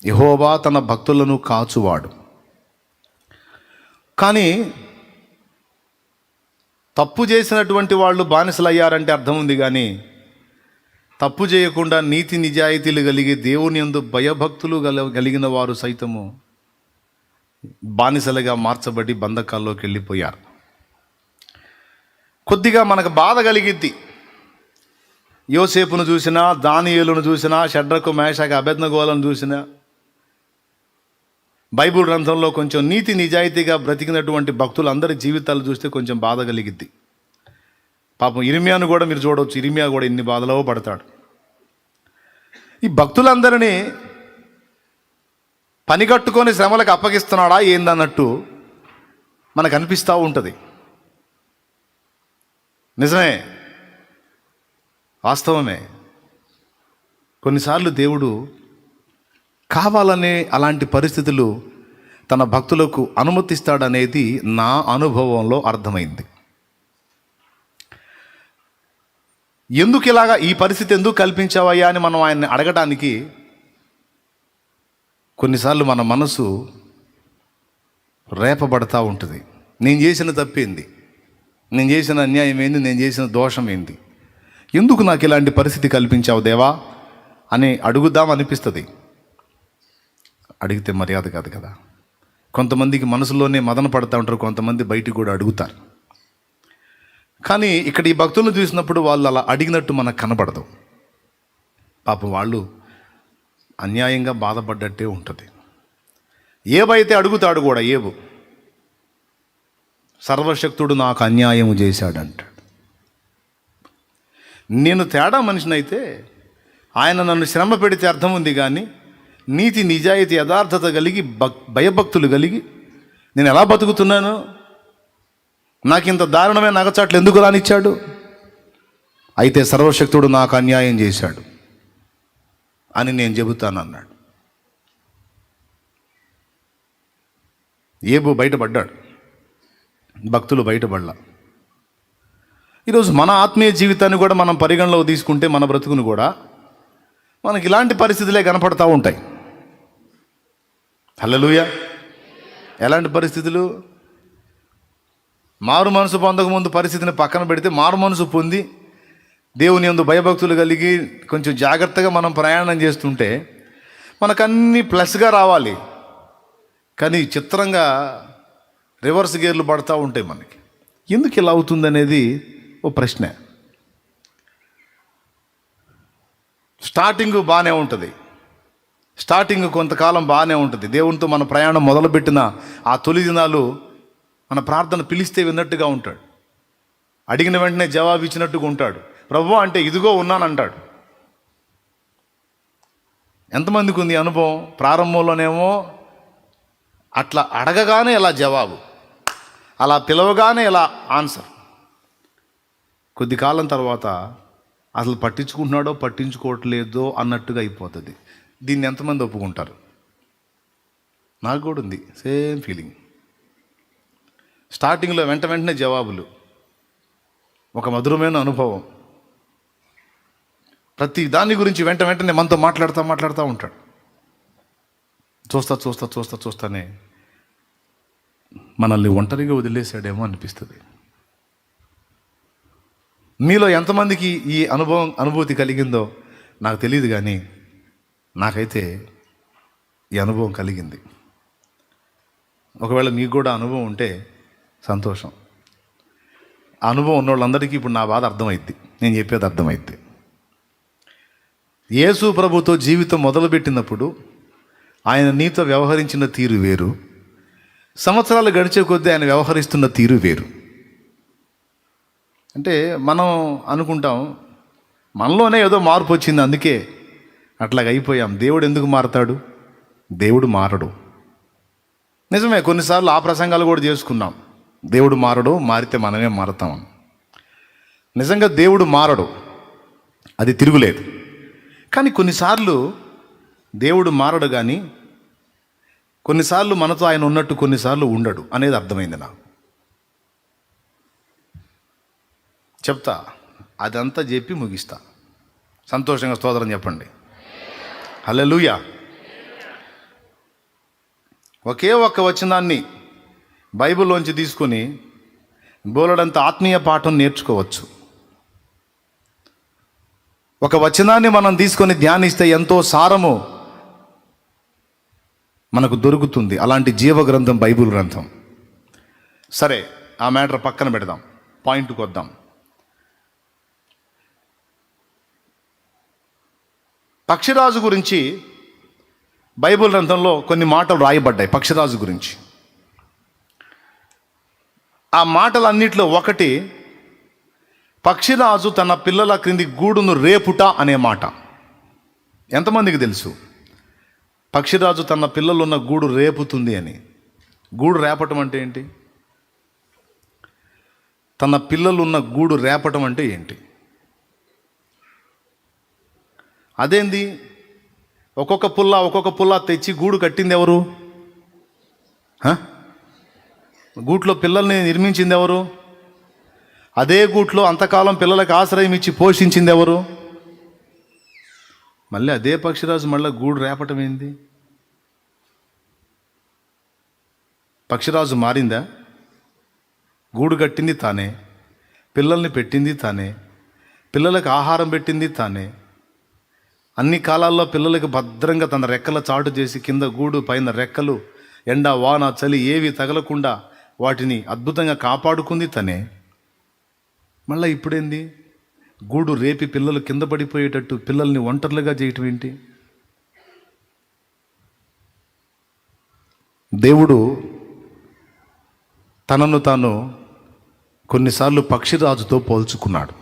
యెహోవా తన భక్తులను కాచువాడు. కానీ తప్పు చేసినటువంటి వాళ్ళు బానిసలయ్యారంటే అర్థం ఉంది, కానీ తప్పు చేయకుండా నీతి నిజాయితీలు కలిగి దేవుని యందు భయభక్తులు కలిగిన వారు సైతము బానిసలుగా మార్చబడి బంధకాల్లోకి వెళ్ళిపోయారు. కొద్దిగా మనకు బాధ కలిగిద్ది. యోసేపును చూసినా, దానియేలును చూసినా, షడ్రకు మేషకు అబేద్నెగోలను చూసినా, బైబిల్ గ్రంథంలో కొంచెం నీతి నిజాయితీగా బ్రతికినటువంటి భక్తులందరి జీవితాలు చూస్తే కొంచెం బాధ కలిగిద్ది. పాపం ఇర్మియాను కూడా మీరు చూడవచ్చు. ఇర్మియా కూడా ఇన్ని బాధలో పడతాడు. ఈ భక్తులందరినీ పని కట్టుకొని శ్రమలకు అప్పగిస్తున్నాడా ఏందన్నట్టు మనకు అనిపిస్తూ ఉంటుంది. నిజమే, వాస్తవమే. కొన్నిసార్లు దేవుడు కావాలనే అలాంటి పరిస్థితులు తన భక్తులకు అనుమతిస్తాడనేది నా అనుభవంలో అర్థమైంది. ఎందుకు ఇలాగా ఈ పరిస్థితి ఎందుకు కల్పించావయ్యా అని మనం ఆయన్ని అడగడానికి కొన్నిసార్లు మన మనసు రేపబడతా ఉంటుంది. నేను చేసిన తప్పేంది, నేను చేసిన అన్యాయం ఏంది, నేను చేసిన దోషం ఏంది, ఎందుకు నాకు ఇలాంటి పరిస్థితి కల్పించావు దేవా అని అడుగుదాం అనిపిస్తుంది. అడిగితే మర్యాద కాదు కదా. కొంతమందికి మనసులోనే మదన పడుతూ ఉంటారు, కొంతమంది బయటికి కూడా అడుగుతారు. కానీ ఇక్కడ ఈ భక్తులను చూసినప్పుడు వాళ్ళు అలా అడిగినట్టు మనకు కనబడదు. పాపం వాళ్ళు అన్యాయంగా బాధపడ్డట్టే ఉంటుంది. ఏవైతే అడుగుతాడు కూడా, ఏవు సర్వశక్తుడు నాకు అన్యాయం చేశాడంటాడు. నేను తేడా మనిషినైతే ఆయన నన్ను శ్రమ పెడితే అర్థం ఉంది, కానీ నీతి నిజాయితీ యథార్థత కలిగి భయభక్తులు కలిగి నేను ఎలా బతుకుతున్నాను, నాకు ఇంత దారుణమైన నగచాట్లు ఎందుకు రానిచ్చాడు, అయితే సర్వశక్తుడు నాకు అన్యాయం చేశాడు అని నేను చెబుతాను అన్నాడు. ఏబు బయటపడ్డాడు, భక్తులు బయటపడలా. ఈరోజు మన ఆత్మీయ జీవితాన్ని కూడా మనం పరిగణలోకి తీసుకుంటే మన బ్రతుకును కూడా మనకి ఇలాంటి పరిస్థితులే కనపడతా ఉంటాయి. హల్లెలూయా. ఎలాంటి పరిస్థితులు? మారు మనసు పొందకముందు పరిస్థితిని పక్కన పెడితే, మారు మనసు పొంది దేవుని యందు భయభక్తులు కలిగి కొంచెం జాగ్రత్తగా మనం ప్రయాణం చేస్తుంటే మనకన్నీ ప్లస్గా రావాలి. కానీ చిత్రంగా రివర్స్ గేర్లు పడతా ఉంటాయి మనకి. ఎందుకు ఇలా అవుతుంది అనేది ఓ ప్రశ్న. స్టార్టింగ్ బాగానే ఉంటుంది, స్టార్టింగ్ కొంతకాలం బాగానే ఉంటుంది. దేవునితో మన ప్రయాణం మొదలుపెట్టిన ఆ తొలి దినాలు మన ప్రార్థన పిలిస్తే విన్నట్టుగా ఉంటాడు, అడిగిన వెంటనే జవాబు ఇచ్చినట్టుగా ఉంటాడు. ప్రభువా అంటే ఇదిగో ఉన్నానంటాడు. ఎంతమందికి ఉంది అనుభవం? ప్రారంభంలోనేమో అట్లా అడగగానే ఇలా జవాబు, అలా పిలవగానే ఇలా ఆన్సర్. కొద్ది కాలం తర్వాత అసలు పట్టించుకుంటున్నాడో పట్టించుకోవట్లేదో అన్నట్టుగా అయిపోతుంది. దీన్ని ఎంతమంది ఒప్పుకుంటారు? నాకు కూడా ఉంది సేమ్ ఫీలింగ్. స్టార్టింగ్లో వెంటనే జవాబులు, ఒక మధురమైన అనుభవం. ప్రతి దాని గురించి వెంటనే మనతో మాట్లాడుతూ ఉంటాడు. చూస్తానే మనల్ని ఒంటరిగా వదిలేసాడేమో అనిపిస్తుంది. మీలో ఎంతమందికి ఈ అనుభూతి కలిగిందో నాకు తెలియదు, కానీ నాకైతే ఈ అనుభవం కలిగింది. ఒకవేళ మీకు కూడా అనుభవం ఉంటే సంతోషం. ఆ అనుభవం ఉన్న వాళ్ళందరికీ ఇప్పుడు నా బాధ అర్థమైద్ది, నేను చెప్పేది అర్థమైద్ది. యేసు ప్రభుతో జీవితం మొదలుపెట్టినప్పుడు ఆయన నీతో వ్యవహరించిన తీరు వేరు, సంవత్సరాలు గడిచే కొద్దీ ఆయన వ్యవహరిస్తున్న తీరు వేరు. అంటే మనం అనుకుంటాం మనలోనే ఏదో మార్పు వచ్చింది, అందుకే అట్లాగ అయిపోయాం. దేవుడు ఎందుకు మారతాడు? దేవుడు మారడు. నిజమే, కొన్నిసార్లు ఆ ప్రసంగాలు కూడా చేసుకున్నాం. దేవుడు మారడు, మారితే మనమే మారతాం. నిజంగా దేవుడు మారడు, అది తిరుగులేదు. కానీ కొన్నిసార్లు దేవుడు మారడు, కానీ కొన్నిసార్లు మనతో ఆయన ఉన్నట్టు కొన్నిసార్లు ఉండడు అనేది అర్థమైంది నాకు. చెప్తా, అదంతా చెప్పి ముగిస్తా. సంతోషంగా స్తోత్రం చెప్పండి. హల్లెలూయా. ఒకే ఒక్క వచనాన్ని బైబిల్లోంచి తీసుకుని బోలెడంత ఆత్మీయ పాఠం నేర్చుకోవచ్చు. ఒక వచనాన్ని మనం తీసుకొని ధ్యానిస్తే ఎంతో సారము మనకు దొరుకుతుంది. అలాంటి జీవ గ్రంథం బైబిల్ గ్రంథం. సరే, ఆ మ్యాటర్ పక్కన పెడదాం, పాయింట్కి వద్దాం. పక్షిరాజు గురించి బైబిల్ గ్రంథంలో కొన్ని మాటలు రాయబడ్డాయి. పక్షిరాజు గురించి ఆ మాటలన్నిటిలో ఒకటి, పక్షిరాజు తన పిల్లల క్రింది గూడును రేపుట అనే మాట. ఎంతమందికి తెలుసు పక్షిరాజు తన పిల్లలున్న గూడు రేపుతుంది అని? గూడు రేపటం అంటే ఏంటి? తన పిల్లలున్న గూడు రేపటం అంటే ఏంటి? అదేంది? ఒక్కొక్క పుల్ల తెచ్చి గూడు కట్టింది ఎవరు? గూట్లో పిల్లల్ని నిర్మించింది ఎవరు? అదే గూట్లో అంతకాలం పిల్లలకు ఆశ్రయం ఇచ్చి పోషించింది ఎవరు? మళ్ళీ అదే పక్షిరాజు మళ్ళీ గూడు రేపటం ఏంది? పక్షిరాజు మారిందా? గూడు కట్టింది తానే, పిల్లల్ని పెట్టింది తానే, పిల్లలకు ఆహారం పెట్టింది తానే, అన్ని కాలాల్లో పిల్లలకు భద్రంగా తన రెక్కల చాటు చేసి కింద గూడు పైన రెక్కలు ఎండ వాన చలి ఏవి తగలకుండా వాటిని అద్భుతంగా కాపాడుకుంది తనే. మళ్ళీ ఇప్పుడేంది? గూడు రేపి పిల్లలు కింద పడిపోయేటట్టు పిల్లల్ని ఒంటర్లుగా చేయటం ఏంటి? దేవుడు తనను తాను కొన్నిసార్లు పక్షిరాజుతో పోల్చుకున్నాడు.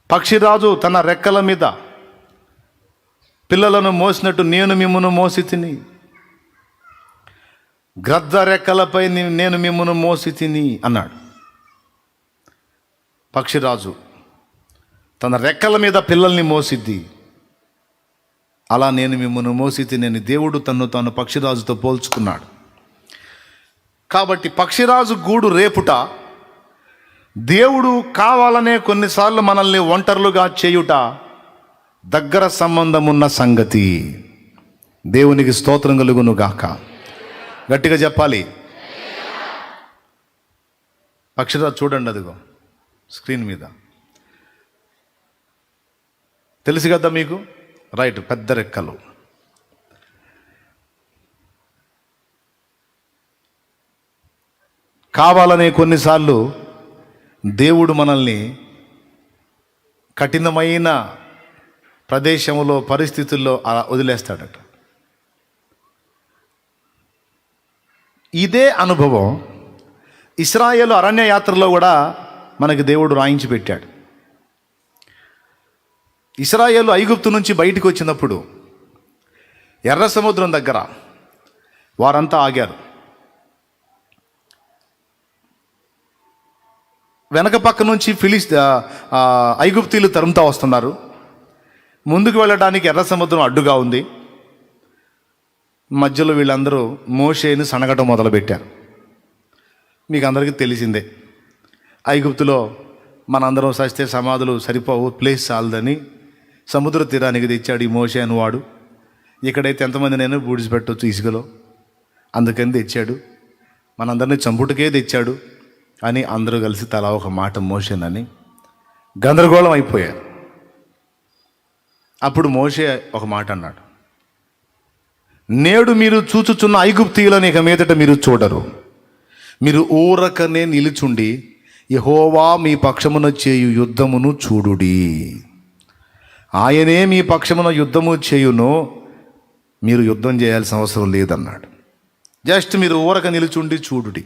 పక్షిరాజు తన రెక్కల మీద పిల్లలను మోసినట్టు నేను మిమ్మును మోసి తిని, గ్రద్ద రెక్కలపై నేను మిమ్మును మోసి తిని అన్నాడు. పక్షిరాజు తన రెక్కల మీద పిల్లల్ని మోసిద్ది, అలా నేను మిమ్మును మోసి తిని దేవుడు తన్ను తాను పక్షిరాజుతో పోల్చుకున్నాడు. కాబట్టి పక్షిరాజు గూడు రేపుట, దేవుడు కావాలనే కొన్నిసార్లు మనల్ని ఒంటరులుగా చేయుట దగ్గర సంబంధం ఉన్న సంగతి. దేవునికి స్తోత్రం కలుగును గాక. గట్టిగా చెప్పాలి. పక్షిరాజు చూడండి, అదిగో స్క్రీన్ మీద తెలుసు కదా మీకు, రైట్, పెద్ద రెక్కలు. కావాలనే కొన్నిసార్లు దేవుడు మనల్ని కఠినమైన ప్రదేశంలో పరిస్థితుల్లో అలా వదిలేస్తాడట. ఇదే అనుభవం ఇశ్రాయేలు అరణ్య యాత్రలో కూడా మనకి దేవుడు రాయించి పెట్టాడు. ఇశ్రాయేలు ఐగుప్తు నుంచి బయటికి వచ్చినప్పుడు ఎర్ర సముద్రం దగ్గర వారంతా ఆగారు. వెనక పక్క నుంచి ఐగుప్తీయులు తరుముతా వస్తున్నారు. ముందుకు వెళ్ళడానికి ఎర్ర సముద్రం అడ్డుగా ఉంది. మధ్యలో వీళ్ళందరూ మోషేని సనగటం మొదలుపెట్టారు. మీకు అందరికీ తెలిసిందే, ఐగుప్తులో మనందరం సస్తే సమాధులు సరిపోవు, ప్లేస్ చాలదని సముద్ర తీరానికి తెచ్చాడు ఈ మోషే అనువాడు. ఇక్కడైతే ఎంతమంది నేను బూడిసిపెట్టవచ్చు ఇసుకలో, అందుకని తెచ్చాడు. మనందరినీ చంపుటకే తెచ్చాడు అని అందరూ కలిసి తలా ఒక మాట మోషేనని గందరగోళం అయిపోయారు. అప్పుడు మోషే ఒక మాట అన్నాడు, నేడు మీరు చూచుచున్న ఐగుప్తీయులను ఇక మీదట మీరు చూడరు. మీరు ఊరకనే నిలుచుండి యెహోవా మీ పక్షమున చేయు యుద్ధమును చూడుడి. ఆయనే మీ పక్షమున యుద్ధము చేయును, మీరు యుద్ధం చేయాల్సిన అవసరం లేదన్నాడు. జస్ట్ మీరు ఊరక నిలుచుండి చూడుడి.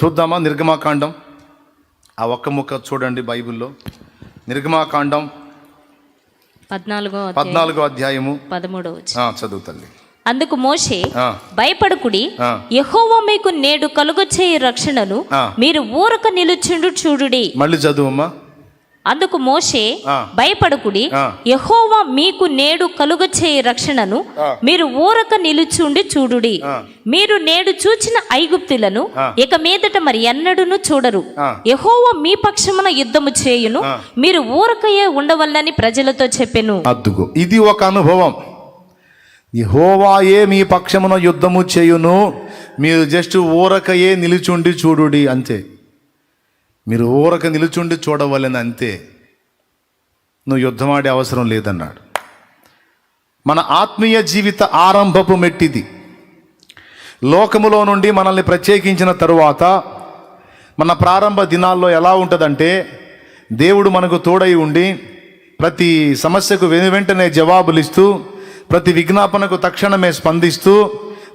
చూద్దామా? నిర్గమాకాండం ఆ ఒక్క ముక్క చూడండి బైబిల్లో. నిర్గమాకాండం 14వ అధ్యాయము 13వ చదువు తల్లి. అందుకు మోషే, భయపడకుడి, యెహోవా మీకు నేడు కలుగచేయు రక్షణను మీరు ఊరక నిలుచుండు చూడుడి. మళ్ళీ చదువమ్మా. అందుకు మోషే, భయపడకుడి, యెహోవా మీకు నేడు కలుగచేయు రక్షణను మీరు ఊరక నిలుచుండి చూడుడి. మీరు నేడు చూచిన ఐగుప్తులను ఇక మీదట మరి ఎన్నడూను చూడరు. యెహోవా మీ పక్షమున యుద్ధము చేయును, మీరు ఊరకయే ఉండవల్లని ప్రజలతో చెప్పెను. అద్దుగో, ఇది ఒక అనుభవం. యెహోవాయే మీ పక్షమున యుద్ధము చేయును, మీరు జస్ట్ ఊరకయే నిలుచుండి చూడుడి అంతే. మీరు ఊరక నిలుచుండి చూడవలెను అంతే, నువ్వు యుద్ధమాడే అవసరం లేదన్నాడు. మన ఆత్మీయ జీవిత ఆరంభపు మెట్టిది. లోకములో నుండి మనల్ని ప్రత్యేకించిన తరువాత మన ప్రారంభ దినాల్లో ఎలా ఉంటుందంటే, దేవుడు మనకు తోడై ఉండి ప్రతి సమస్యకు వెనువెంటనే జవాబులు ఇస్తూ, ప్రతి విజ్ఞాపనకు తక్షణమే స్పందిస్తూ,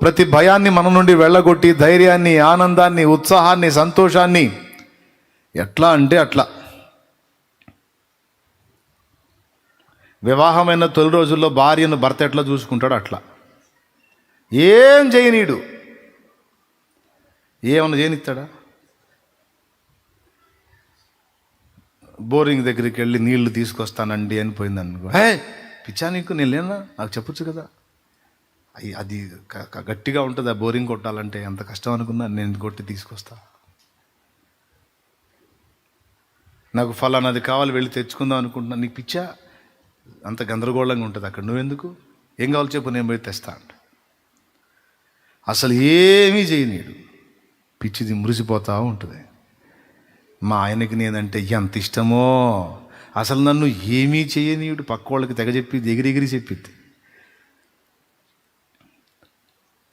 ప్రతి భయాన్ని మన నుండి వెళ్ళగొట్టి ధైర్యాన్ని, ఆనందాన్ని, ఉత్సాహాన్ని, సంతోషాన్ని ఎట్లా అంటే అట్లా. వివాహమైన తొలి రోజుల్లో భార్యను భర్త ఎట్లా చూసుకుంటాడు అట్లా. ఏం చేయనీడు, ఏమన్నా చేయనిస్తాడా? బోరింగ్ దగ్గరికి వెళ్ళి నీళ్లు తీసుకొస్తానండి అని పోయింది అనుకో, హే పిచ్చా నీకు, నేను లేనా, నాకు చెప్పొచ్చు కదా. అది గట్టిగా ఉంటుంది. ఆ బోరింగ్ కొట్టాలంటే ఎంత కష్టం అనుకున్నా నేను కొట్టి తీసుకొస్తా. నాకు ఫలానాది కావాలి, వెళ్ళి తెచ్చుకుందాం అనుకుంటున్నా, నీకు పిచ్చా, అంత గందరగోళంగా ఉంటుంది అక్కడ. నువ్వెందుకు, ఏం కావాలి చెప్పు, నేను పోయి తెస్తా అంట. అసలు ఏమీ చేయనీడు, పిచ్చిది మురిసిపోతూ ఉంటుంది. మా ఆయనకి నేనంటే ఎంత ఇష్టమో, అసలు నన్ను ఏమీ చేయనీయుడు, పక్క వాళ్ళకి తెగ చెప్పి ఎగిరి చెప్పిద్ది.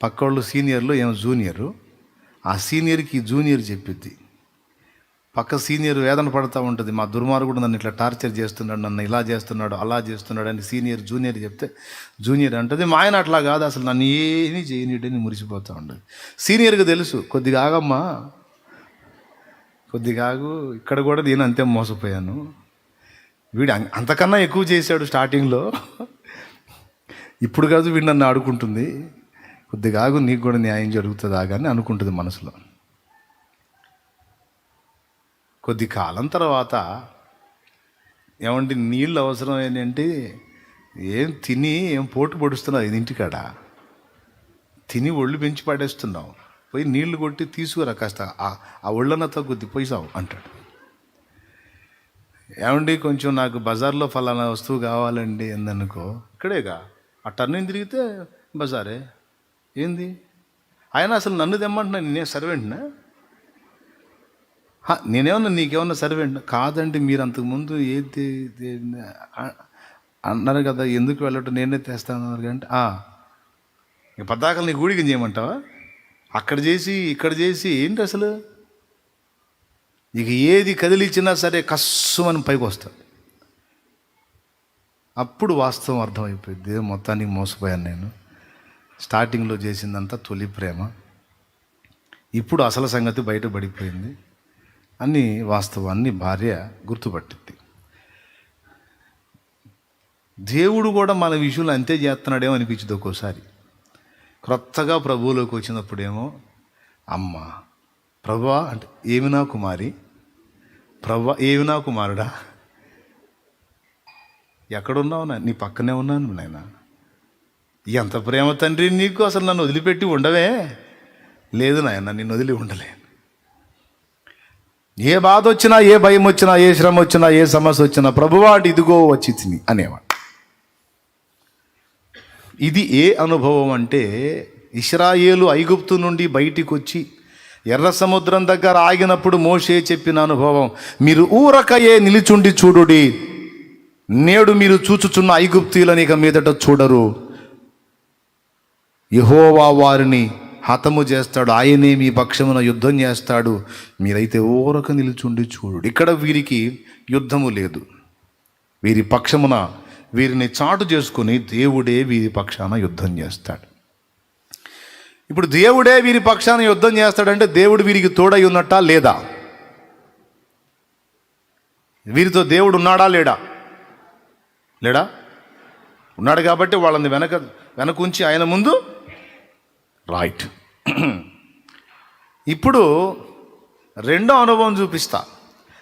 పక్క వాళ్ళు సీనియర్లు, ఏమో జూనియరు, ఆ సీనియర్కి జూనియర్ చెప్పిద్ది. పక్క సీనియర్ వేదన పడుతూ ఉంటుంది, మా దుర్మార్గుడు నన్ను ఇట్లా టార్చర్ చేస్తున్నాడు, నన్ను ఇలా చేస్తున్నాడు, అలా చేస్తున్నాడు అని సీనియర్ జూనియర్ చెప్తే జూనియర్ అంటుంది, మా ఆయన అట్లా కాదు, అసలు నన్ను ఏమీ చేయనీడని మురిసిపోతూ ఉండదు. సీనియర్కి తెలుసు, కొద్దిగా ఆగమ్మా, కొద్దిగా ఆగు, ఇక్కడ కూడా నేను అంతే మోసపోయాను, వీడు అంతకన్నా ఎక్కువ చేశాడు స్టార్టింగ్లో, ఇప్పుడు కాదు వీడు నన్ను ఆడుకుంటుంది, కొద్దిగా ఆగు, నీకు కూడా న్యాయం జరుగుతుందా కానీ అనుకుంటుంది మనసులో. కొద్ది కాలం తర్వాత ఏమంటే నీళ్ళు అవసరం ఏంటంటే, ఏం తిని ఏం పోటు పొడుస్తున్నావు, ఇది ఇంటికాడ తిని ఒళ్ళు పెంచి పడేస్తున్నావు, పోయి నీళ్లు కొట్టి తీసుకురా కాస్త, ఆ ఒళ్ళన్నతో కొద్ది పోయిసావు అంటాడు. ఏమండి కొంచెం నాకు బజార్లో ఫలానా వస్తువు కావాలండి అందనుకో, ఇక్కడేగా ఆ టర్నింగ్ తిరిగితే బజారే, ఏంది ఆయన అసలు నన్ను తెమ్మంటున్నా, నేనే సర్వెంట్నా, నేనేమన్నా నీకేమన్నా సర్వెంట్ కాదండి, మీరు అంతకుముందు ఏది అన్నారు కదా, ఎందుకు వెళ్ళటం, నేనే తెస్తాను అన్నారు. అంటే ఇక పద్దాకలు నీ గూడికి చేయమంటావా, అక్కడ చేసి ఇక్కడ చేసి ఏంటి అసలు, ఇక ఏది కదిలిచ్చినా సరే కస్సుమని పైకి వస్తాడు. అప్పుడు వాస్తవం అర్థమైపోయింది, మొత్తానికి మోసపోయాను నేను, స్టార్టింగ్లో చేసిందంతా తొలి ప్రేమ, ఇప్పుడు అసలు సంగతి బయటపడిపోయింది అని వాస్తవాన్ని భార్య గుర్తుపట్టింది. దేవుడు కూడా మన విషయంలో అంతే చేస్తున్నాడేమో అనిపించింది ఒక్కోసారి. క్రొత్తగా ప్రభువులోకి వచ్చినప్పుడేమో, అమ్మ ప్రభువా అంటే ఏమి నా కుమారి, ప్రభువా ఏమి నా కుమారుడా, ఎక్కడున్నావు, నీ పక్కనే ఉన్నాను నాయన, ఎంత ప్రేమ తండ్రి నీకు, అసలు నన్ను వదిలిపెట్టి ఉండవే, లేదు నాయన నిన్ను వదిలి ఉండలేను, ఏ బాధ వచ్చినా, ఏ భయం వచ్చినా, ఏ శ్రమ వచ్చినా, ఏ సమస్య వచ్చినా ప్రభువా ఇదిగో వచ్చి తిని అనేవాడు. ఇది ఏ అనుభవం అంటే, ఇశ్రాయేలు ఐగుప్తు నుండి బయటికి వచ్చి ఎర్ర సముద్రం దగ్గర ఆగినప్పుడు మోషే చెప్పిన అనుభవం. మీరు ఊరకయే నిలుచుండి చూడుడి, నేడు మీరు చూచుచున్న ఐగుప్తీయులను ఇక మీదట చూడరు, యెహోవా వారిని హతము చేస్తాడు, ఆయనే మీ పక్షమున యుద్ధం చేస్తాడు, మీరైతే ఊరక నిలుచుండి చూడు. ఇక్కడ వీరికి యుద్ధము లేదు, వీరి పక్షమున వీరిని చాటు చేసుకుని దేవుడే వీరి పక్షాన యుద్ధం చేస్తాడు. ఇప్పుడు దేవుడే వీరి పక్షాన యుద్ధం చేస్తాడంటే దేవుడు వీరికి తోడై ఉన్నట్టా లేదా? వీరితో దేవుడు ఉన్నాడా లేడా? లేడా? ఉన్నాడు కాబట్టి వాళ్ళని వెనకుంచి ఆయన ముందు రైట్. ఇప్పుడు రెండో అనుభవం చూపిస్తా.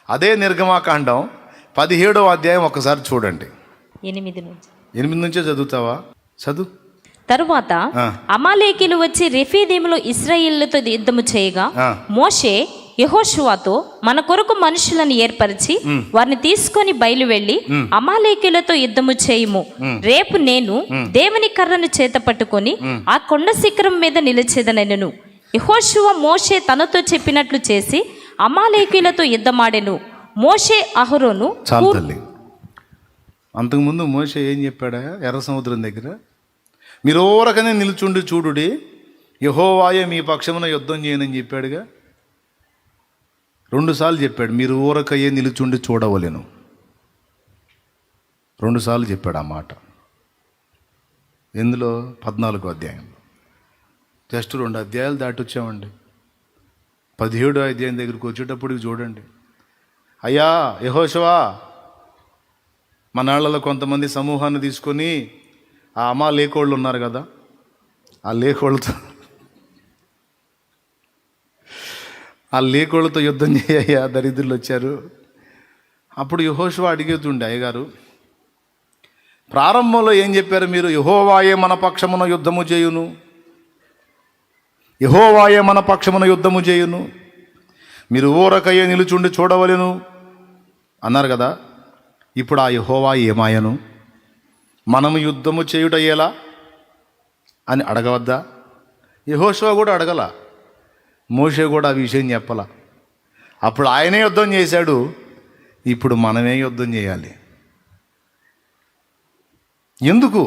అదే నిర్గమాకాండం 17వ అధ్యాయం ఒకసారి చూడండి. 8 నుంచే చదువుతావా? చదువు. తరువాత అమాలేకీయులు వచ్చి రెఫీదీములో ఇశ్రాయేలుతో యుద్ధము చేయగా మోషే యెహోషువతో, మన కొరకు మనుషులను ఏర్పరిచి వారిని తీసుకొని బయలు వెళ్ళి అమాలేకీయులతో యుద్ధము చేయుము. రేపు నేను దేవుని కర్రను చేత పట్టుకొని ఆ కొండ శిఖరం మీద నిలిచేదనెను. యెహోషువ మోషే తనతో చెప్పినట్లు చేసి అమాలేకీయులతో యుద్ధమాడెను. మోషే అహరోను చాలు తల్లి. అంతకుముందు మోషే ఏం చెప్పాడా ఎర్ర సముద్రం దగ్గర? మీరు ఓరకనే నిలుచుండి చూడుడి, యెహోవాయే మీ పక్షమున యుద్ధం చేయనని చెప్పాడుగా. 2 సార్లు చెప్పాడు, మీరు ఊరకయ్యే నిలుచుండి చూడవలెను. 2 సార్లు చెప్పాడు ఆ మాట. ఎందులో? 14వ అధ్యాయంలో. జస్ట్ 2 అధ్యాయాలు దాటొచ్చామండి. 17వ అధ్యాయం దగ్గరికి వచ్చేటప్పటికి చూడండి, అయ్యా యెహోషువా, మనాళ్ళలో కొంతమంది సమూహాన్ని తీసుకొని ఆ అమాలేకోళ్ళు ఉన్నారు కదా, ఆ లేకోళ్ళతో యుద్ధం చేయయ్యా, దరిద్రులు వచ్చారు. అప్పుడు యెహోషువ అడిగేతుండే, అయ్యగారు ప్రారంభంలో ఏం చెప్పారు మీరు? యెహోవాయే మన పక్షమున యుద్ధము చేయును, యెహోవాయే మన పక్షమున యుద్ధము చేయును, మీరు ఊరకయ్యే నిలుచుండి చూడవలెను అన్నారు కదా. ఇప్పుడు ఆ యెహోవా ఏమాయను? మనము యుద్ధము చేయుట ఎలా అని అడగవద్దా? యెహోషువ కూడా అడగల, మోషే కూడా ఆ విషయం చెప్పల. అప్పుడు ఆయనే యుద్ధం చేశాడు, ఇప్పుడు మనమే యుద్ధం చేయాలి. ఎందుకు?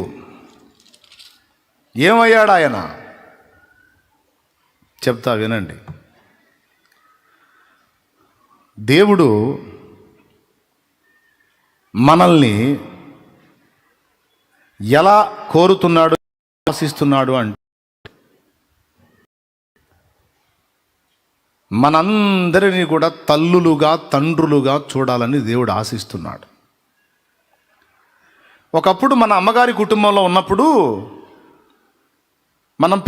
ఏమయ్యాడు ఆయన? చెప్తా వినండి. దేవుడు మనల్ని ఎలా కోరుతున్నాడు, ఆశిస్తున్నాడు అంటే, మనందరినీ కూడా తల్లులుగా తండ్రులుగా చూడాలని దేవుడు ఆశిస్తున్నాడు. ఒకప్పుడు మన అమ్మగారి కుటుంబంలో ఉన్నప్పుడు మనం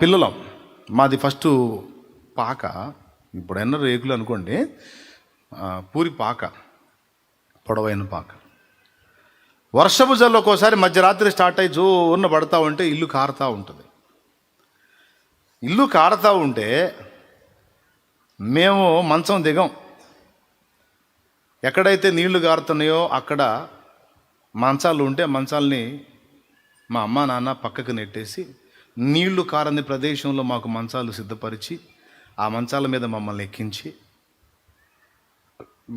పిల్లలం. మాది ఫస్ట్ పాక, ఇప్పుడైనా రేకులు అనుకోండి, పూరి పాక, పొడవైన పాక. వర్షపు జల్లు ఒక్కోసారి మధ్యరాత్రి స్టార్ట్ అయ్యి జోరున పడతా ఉంటే ఇల్లు కారుతూ ఉంటుంది. ఇల్లు కారుతూ ఉంటే మేము మంచం దిగం. ఎక్కడైతే నీళ్లు కారుతున్నాయో అక్కడ మంచాలు ఉంటే మంచాలని మా అమ్మ నాన్న పక్కకు నెట్టేసి నీళ్లు కారని ప్రదేశంలో మాకు మంచాలు సిద్ధపరిచి ఆ మంచాల మీద మమ్మల్ని ఎక్కించి,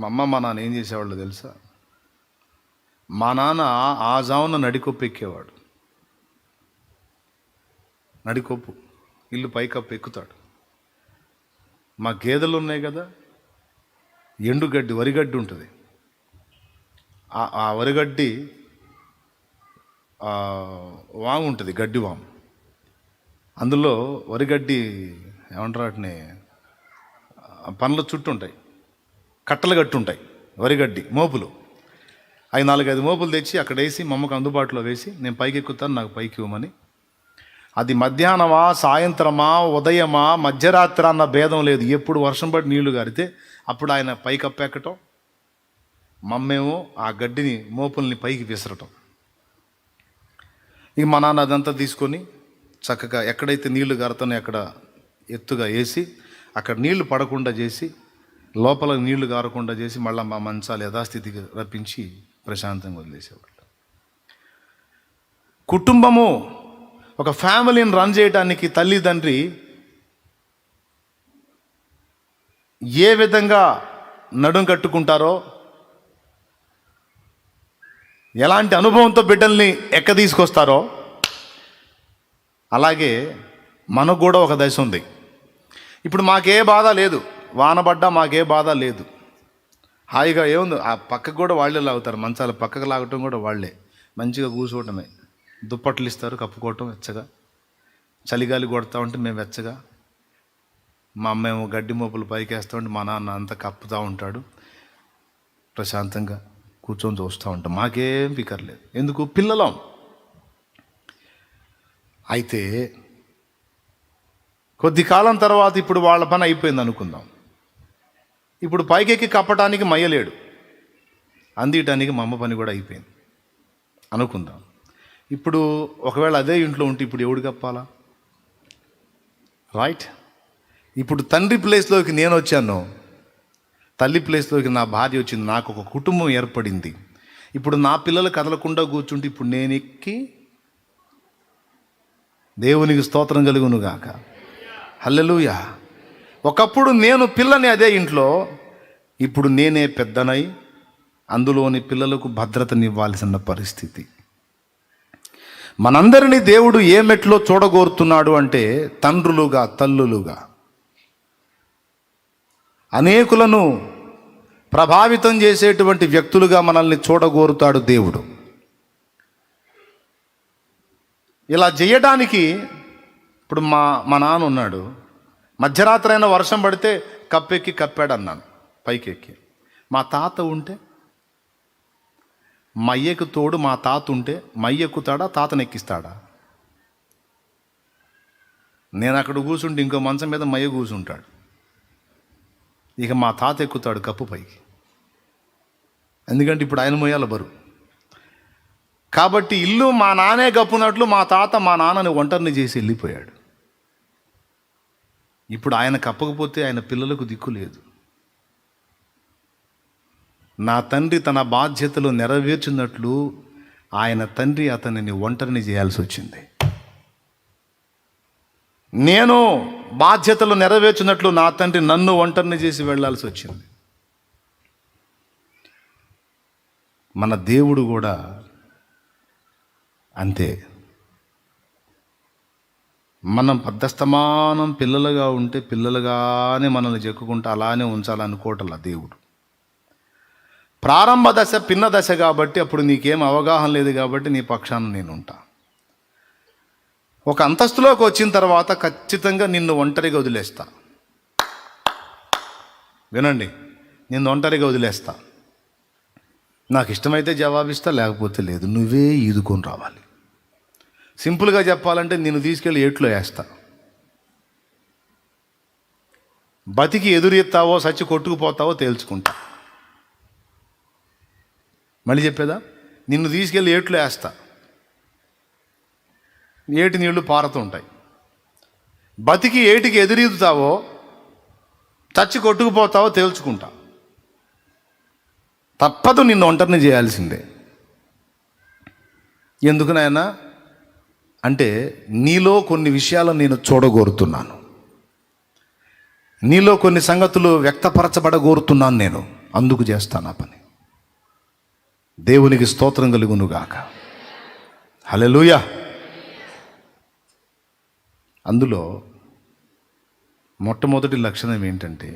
మా అమ్మ మా నాన్న ఏం చేసేవాళ్ళు తెలుసా? మా నాన్న ఆ జామున నడికొప్పు ఎక్కేవాడు. నడికొప్పు, ఇల్లు పైకప్పు ఎక్కుతాడు. మా గేదెలు ఉన్నాయి కదా, ఎండుగడ్డి, వరిగడ్డి ఉంటుంది. ఆ వరిగడ్డి వాము ఉంటుంది, గడ్డి వాము. అందులో వరిగడ్డి ఏమంటారు వాటిని, పండ్ల చుట్టూ ఉంటాయి, కట్టలు కట్టి ఉంటాయి వరిగడ్డి మోపులు. 4-5 మోపులు తెచ్చి అక్కడ వేసి మా అమ్మకు అందుబాటులో వేసి, నేను పైకి ఎక్కుతాను, నాకు పైకి ఇవ్వమని. అది మధ్యాహ్నమా, సాయంత్రమా, ఉదయమా, మధ్యరాత్రి అన్న భేదం లేదు. ఎప్పుడు వర్షం పడి నీళ్లు గారితే అప్పుడు ఆయన పైకి అప్పెక్కటం, మమ్మేమో ఆ గడ్డిని మోపుల్ని పైకి విసరటం. ఇక మా నాన్న అదంతా తీసుకొని చక్కగా ఎక్కడైతే నీళ్లు గారుతున్నాయో అక్కడ ఎత్తుగా వేసి, అక్కడ నీళ్లు పడకుండా చేసి, లోపల నీళ్లు గారకుండా చేసి, మళ్ళీ మా మంచాలు యథాస్థితికి రప్పించి ప్రశాంతంగా వదిలేసేవాళ్ళు. కుటుంబము, ఒక ఫ్యామిలీని రన్ చేయడానికి తల్లిదండ్రి ఏ విధంగా నడుం కట్టుకుంటారో, ఎలాంటి అనుభవంతో బిడ్డల్ని ఎక్క తీసుకొస్తారో, అలాగే మనకు కూడా ఒక దశ ఉంది. ఇప్పుడు మాకే బాధ లేదు, వానబడ్డా మాకే బాధ లేదు, హాయిగా ఏముంది. ఆ పక్కకు కూడా వాళ్ళే లాగుతారు, మంచాల పక్కకు లాగటం కూడా వాళ్ళే. మంచిగా కూర్చోవటమే, దుప్పట్లు ఇస్తారు, కప్పుకోవటం వెచ్చగా. చలిగాలి కొడతా ఉంటే మేము వెచ్చగా, మా అమ్మేమో గడ్డి మోపులు పైకి వేస్తూ ఉంటే మా నాన్న అంతా కప్పుతూ ఉంటాడు. ప్రశాంతంగా కూర్చొని చూస్తూ ఉంటాం, మాకేం ఫికర్లేదు. ఎందుకు? పిల్లలం. అయితే కొద్ది కాలం తర్వాత ఇప్పుడు వాళ్ళ పని అయిపోయింది అనుకుందాం. ఇప్పుడు పైకెక్కి కప్పటానికి మయ్యలేడు, అందియటానికి మా అమ్మ పని కూడా అయిపోయింది అనుకుందాం. ఇప్పుడు ఒకవేళ అదే ఇంట్లో ఉంటే ఇప్పుడు ఎవడు కప్పాలా? రైట్? ఇప్పుడు తండ్రి ప్లేస్లోకి నేను వచ్చాను, తల్లి ప్లేస్లోకి నా భార్య వచ్చింది, నాకు ఒక కుటుంబం ఏర్పడింది. ఇప్పుడు నా పిల్లలు కదలకుండా కూర్చుంటే ఇప్పుడు నేను ఎక్కి, దేవునికి స్తోత్రం కలుగును గాక, హల్లెలూయా. ఒకప్పుడు నేను పిల్లని అదే ఇంట్లో, ఇప్పుడు నేనే పెద్దనై అందులోని పిల్లలకు భద్రతనివ్వాల్సిన పరిస్థితి. మనందరినీ దేవుడు ఏ మెట్లో చూడగోరుతున్నాడు అంటే తండ్రులుగా, తల్లులుగా. అనేకులను ప్రభావితం చేసేటువంటి వ్యక్తులుగా మనల్ని చూడగోరుతాడు దేవుడు. ఇలా చేయడానికి ఇప్పుడు మా నాన్న ఉన్నాడు, మధ్యరాత్రి అయినా వర్షం పడితే కప్పెక్కి కప్పాడు అన్నాను, పైకి ఎక్కి. మా తాత ఉంటే, మయ్యకు తోడు మా తాత ఉంటే మయ్య ఎక్కుతాడా, తాతను ఎక్కిస్తాడా? నేను అక్కడ కూర్చుంటే ఇంకో మంచం మీద మయ్య కూర్చుంటాడు, ఇక మా తాత ఎక్కుతాడు కప్పు పైకి, ఎందుకంటే ఇప్పుడు ఆయన మొయ్యాల బరువు. కాబట్టి ఇల్లు మా నాన్నే కప్పునట్లు మా తాత మా నాన్నని ఒంటరిని చేసి వెళ్ళిపోయాడు. ఇప్పుడు ఆయన కప్పకపోతే ఆయన పిల్లలకు దిక్కు లేదు. నా తండ్రి తన బాధ్యతలు నెరవేర్చినట్లు ఆయన తండ్రి అతనిని ఒంటరిని చేయాల్సి వచ్చింది. నేను బాధ్యతలు నెరవేర్చినట్లు నా తండ్రి నన్ను ఒంటరిని చేసి వెళ్ళాల్సి వచ్చింది. మన దేవుడు కూడా అంతే. మనం పద్దస్తమానం పిల్లలుగా ఉంటే పిల్లలుగానే మనల్ని చెక్కుకుంటూ అలానే ఉంచాలనుకోవటంలా దేవుడు. ప్రారంభ దశ పిన్న దశ కాబట్టి అప్పుడు నీకేం అవగాహన లేదు కాబట్టి నీ పక్షాన నేను ఉంటా. ఒక అంతస్తులోకి వచ్చిన తర్వాత ఖచ్చితంగా నిన్ను ఒంటరిగా వదిలేస్తా. వినండి, నిన్ను ఒంటరిగా వదిలేస్తా. నాకు ఇష్టమైతే జవాబిస్తా, లేకపోతే లేదు. నువ్వే ఈదుకొని రావాలి. సింపుల్గా చెప్పాలంటే నిన్ను తీసుకెళ్ళి ఏట్లో వేస్తా. బతికి ఎదురెత్తావో సచ్చి కొట్టుకుపోతావో తేల్చుకుంటా. మళ్ళీ చెప్పేదా? నిన్ను తీసుకెళ్ళి ఏట్లో వేస్తా, ఏటి నీళ్లు పారుతూ ఉంటాయి. బతికి ఏటికి ఎదురీదుతావో చచ్చి కొట్టుకుపోతావో తేల్చుకుంటా. తప్పదు, నిన్ను ఒంటరిని చేయాల్సిందే. ఎందుకు నాయనా అంటే నీలో కొన్ని విషయాలను నేను చూడగోరుతున్నాను, నీలో కొన్ని సంగతులు వ్యక్తపరచబడగోరుతున్నాను నేను, అందుకు చేస్తాను ఆ పని. దేవునికి స్తోత్రం కలుగునుగాక, హల్లెలూయా. అందులో మొట్టమొదటి లక్షణం ఏంటంటే,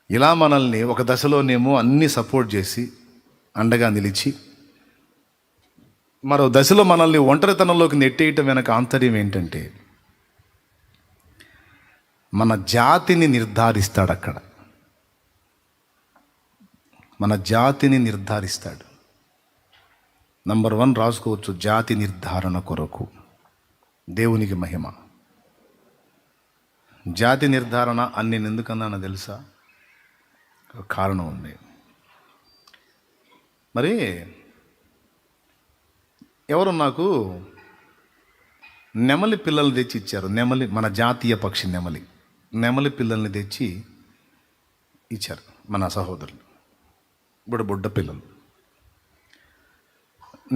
ఇలా మనల్ని ఒక దశలోనేమో అన్నీ సపోర్ట్ చేసి అండగా నిలిచి, మరో దశలో మనల్ని ఒంటరితనంలోకి నెట్టేయటం వెనక ఆంతర్యం ఏంటంటే మన జాతిని నిర్ధారిస్తాడు. అక్కడ మన జాతిని నిర్ధారిస్తాడు. నంబర్ 1 రాసుకోవచ్చు, జాతి నిర్ధారణ కొరకు. దేవునికి మహిమ. జాతి నిర్ధారణ అని నేను ఎందుకన్నానో తెలుసా? ఒక కారణం ఉంది. మరి ఎవరు నాకు నెమలి పిల్లలు తెచ్చి ఇచ్చారు. నెమలి, మన జాతీయ పక్షి నెమలి పిల్లల్ని తెచ్చి ఇచ్చారు మన సహోదరులు, బుడ్డ పిల్లలు.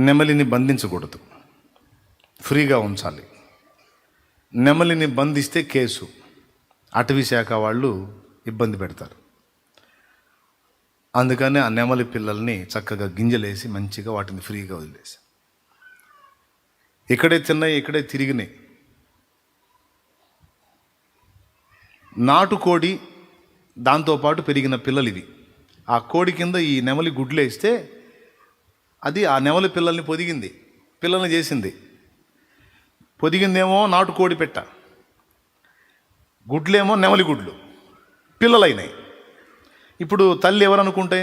నెమలిని బంధించకూడదు, ఫ్రీగా ఉంచాలి. నెమలిని బంధిస్తే కేసు, అటవీ శాఖ వాళ్ళు ఇబ్బంది పెడతారు. అందుకని ఆ నెమలి పిల్లల్ని చక్కగా గింజలేసి మంచిగా వాటిని ఫ్రీగా వదిలేసి, ఇక్కడే తిన్నాయి, ఇక్కడే తిరిగినాయి. నాటుకోడి దాంతోపాటు పెరిగిన పిల్లలు ఇవి. ఆ కోడి కింద ఈ నెమలి గుడ్లు వేస్తే అది ఆ నెమలి పిల్లల్ని పొదిగింది, పిల్లల్ని చేసింది. పొదిగిందేమో నాటుకోడి పెట్ట, గుడ్లేమో నెమలి గుడ్లు, పిల్లలైనాయి. ఇప్పుడు తల్లి ఎవరు అనుకుంటే?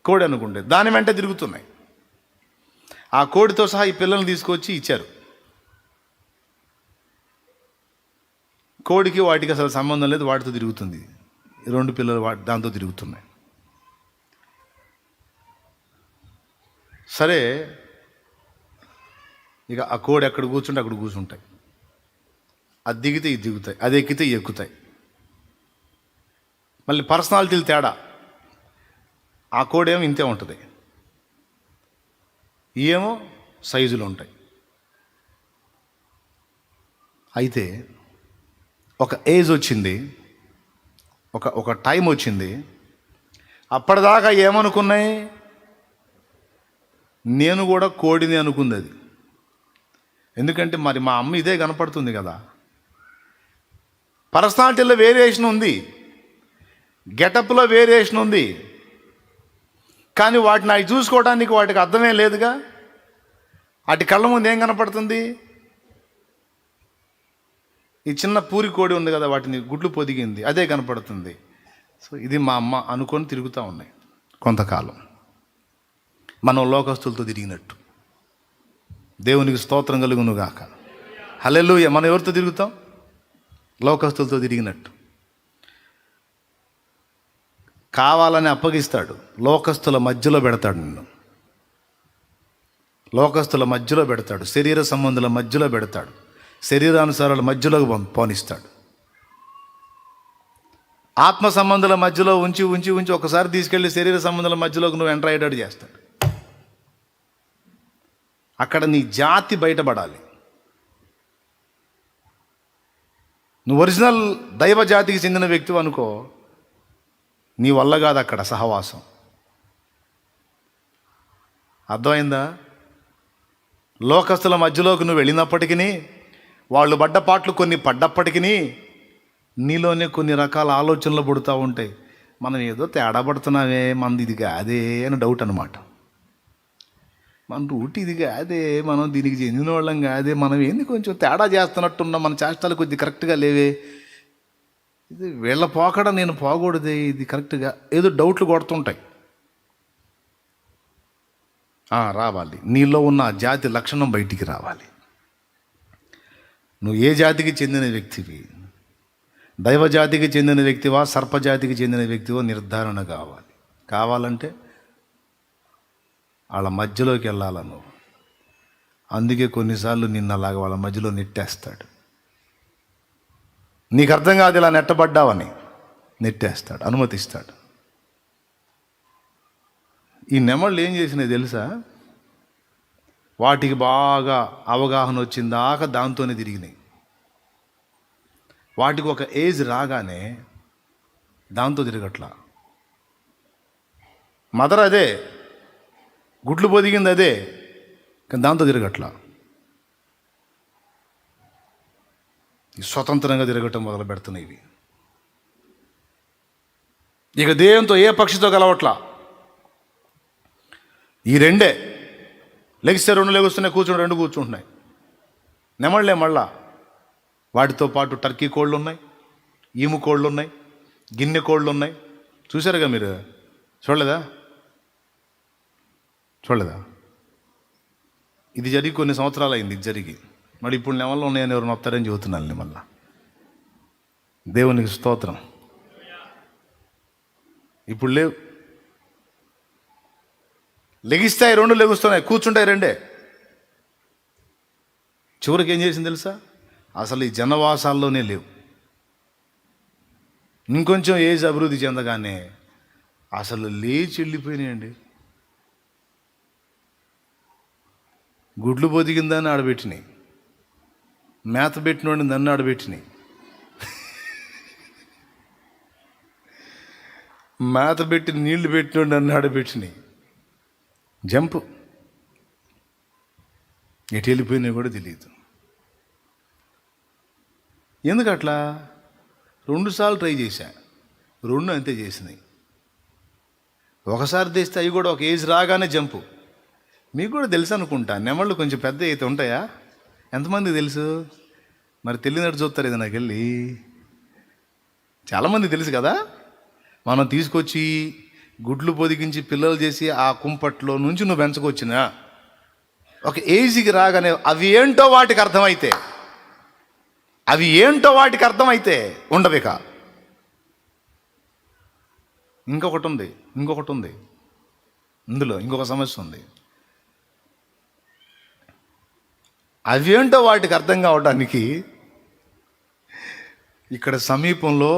కోడి అనుకుంటే దాని వెంట తిరుగుతున్నాయి. ఆ కోడితో సహా ఈ పిల్లల్ని తీసుకొచ్చి ఇచ్చారు. కోడికి వాటికి అసలు సంబంధం లేదు, వాటితో తిరుగుతుంది. 2 పిల్లలు దాంతో తిరుగుతున్నాయి. సరే, ఇక ఆ కోడి ఎక్కడ కూర్చుంటే అక్కడ కూర్చుంటాయి. అది దిగితే ఇది దిగుతాయి, అది ఎక్కితే ఇవి ఎక్కుతాయి. మళ్ళీ పర్సనాలిటీలు తేడా. ఆ కోడేమో ఇంతే ఉంటుంది, ఏమో సైజులు ఉంటాయి. అయితే ఒక ఏజ్ వచ్చింది, ఒక టైం వచ్చింది. అప్పటిదాకా ఏమనుకున్నాయి? నేను కూడా కోడిని అనుకుంది అది. ఎందుకంటే మరి మా అమ్మ ఇదే కనపడుతుంది కదా. పర్సనాలిటీలో వేరియేషన్ ఉంది, గెటప్లో వేరియేషన్ ఉంది, కానీ వాటిని అవి చూసుకోవడానికి వాటికి అర్థమే లేదుగా. వాటి కళ్ళ ముందు ఏం కనపడుతుంది? ఈ చిన్న పూరి కోడి ఉంది కదా, వాటిని గుడ్లు పొదిగింది, అదే కనపడుతుంది. సో ఇది మా అమ్మ అనుకొని తిరుగుతూ ఉన్నాయి కొంతకాలం. మనం లోకస్తులతో తిరిగినట్టు. దేవునికి స్తోత్రం కలుగును గాక. హల్లెలూయా. మనం ఎవరితో తిరుగుతాం? లోకస్తులతో తిరిగినట్టు. కావాలని అప్పగిస్తాడు, లోకస్తుల మధ్యలో పెడతాడు నిన్ను. లోకస్తుల మధ్యలో పెడతాడు, శరీర సంబంధుల మధ్యలో పెడతాడు, శరీరానుసారాల మధ్యలోకి పోనిస్తాడు. ఆత్మ సంబంధుల మధ్యలో ఉంచి ఉంచి ఉంచి ఒకసారి తీసుకెళ్ళి శరీర సంబంధాల మధ్యలోకి నువ్వు ఎంటర్ అయ్యేటట్టు చేస్తాడు. అక్కడ నీ జాతి బయటపడాలి. నువ్వు ఒరిజినల్ దైవ జాతికి చెందిన వ్యక్తివి అనుకో, నీ వల్ల కాదు అక్కడ సహవాసం. అర్థమైందా? లోకస్తుల మధ్యలోకి నువ్వు వెళ్ళినప్పటికీ, వాళ్ళు పడ్డ పాటలు కొన్ని పడ్డప్పటికీ నీలోనే కొన్ని రకాల ఆలోచనలు పుడుతూ ఉంటాయి. మనం ఏదో తేడా పడుతున్నామే, మనది ఇది కాదే అని డౌట్ అనమాట. మన రూట్ ఇది కాదే, మనం దీనికి చెందిన వాళ్ళం కాదే, మనం ఏంది కొంచెం తేడా చేస్తున్నట్టున్నాం, మన చేష్టాలు కొద్ది కరెక్ట్గా లేవే, ఇది వీళ్ళ పోకడ నేను పోకూడదే, ఇది కరెక్ట్గా ఏదో డౌట్లు కొడుతుంటాయి. రావాలి, నీలో ఉన్న ఆ జాతి లక్షణం బయటికి రావాలి. నువ్వు ఏ జాతికి చెందిన వ్యక్తివి? దైవ జాతికి చెందిన వ్యక్తివా, సర్పజాతికి చెందిన వ్యక్తివో నిర్ధారణ కావాలి. కావాలంటే వాళ్ళ మధ్యలోకి వెళ్ళాల నువ్వు. అందుకే కొన్నిసార్లు నిన్ను అలాగ వాళ్ళ మధ్యలో నెట్టేస్తాడు. నీకు అర్థం కాదు ఇలా నెట్టబడ్డావని, నెట్టేస్తాడు, అనుమతిస్తాడు. ఈ నెమళ్ళు ఏం చేసినాయి తెలుసా? వాటికి బాగా అవగాహన వచ్చిందాక దాంతోనే తిరిగినాయి. వాటికి ఒక ఏజ్ రాగానే దాంతో తిరగట్లా. మదర్ అదే, గుడ్లు పొదిగింది అదే, కానీ దాంతో తిరగట్లా. స్వతంత్రంగా తిరగటం మొదలు పెడుతున్నాయి ఇవి. ఇక దేవునితో ఏ పక్షితో కలవట్లా. ఈ రెండే, లెగిస్తే రెండు లెగుస్తున్నాయి, కూర్చుని రెండు కూర్చుంటున్నాయి. నెమళ్ళే మళ్ళా. వాటితో పాటు టర్కీ కోళ్ళు ఉన్నాయి, ఈము కోళ్ళు ఉన్నాయి, గిన్నె కోళ్ళు ఉన్నాయి. చూసారుగా మీరు? చూడలేదా? ఇది జరిగి కొన్ని సంవత్సరాలు అయింది. ఇది జరిగి మరి ఇప్పుడు నెమళ్ళు ఉన్నాయని ఎవరు వస్తారని చెబుతున్నాను మళ్ళా. దేవునికి స్తోత్రం. ఇప్పుడు లేవు. లెగిస్తాయి రెండు, లెగుస్తున్నాయి, కూర్చుంటాయి రెండే. చివరికి ఏం చేసింది తెలుసా? అసలు ఈ జనవాసాల్లోనే లేవు. ఇంకొంచెం ఏజ్ అభివృద్ధి చెందగానే అసలు లేచి వెళ్ళిపోయినాయండి. గుడ్లు పొదిగిందని ఆడబెట్టినాయి, మేత పెట్టినోడిని నన్ను ఆడబెట్టినాయి, మేత పెట్టి నీళ్లు పెట్టినోడు నన్ను ఆడబెట్టినాయి. జంపు ఎటు వెళ్ళిపోయినాయి కూడా తెలియదు. ఎందుకు అట్లా? 2 సార్లు ట్రై చేశా, 2 అంతే చేసినాయి. ఒకసారి తెస్తే అవి కూడా ఒక ఏజ్ రాగానే జంపు. మీకు కూడా తెలుసు అనుకుంటా, నెమళ్ళు కొంచెం పెద్ద అయితే ఉంటాయా? ఎంతమందికి తెలుసు? మరి తెలియనట్టు చూస్తారు ఇది. నాకు వెళ్ళి చాలామంది తెలుసు కదా. మనం తీసుకొచ్చి గుడ్లు పొదిగించి పిల్లలు చేసి ఆ కుంపట్లో నుంచి నువ్వు పెంచుకొచ్చినా ఒక ఏజ్కి రాగానే అవి ఏంటో వాటికి అర్థమైతే ఉండవిక. ఇంకొకటి ఉంది ఇందులో, ఇంకొక సమస్య ఉంది. అవేంటో వాటికి అర్థం కావడానికి ఇక్కడ సమీపంలో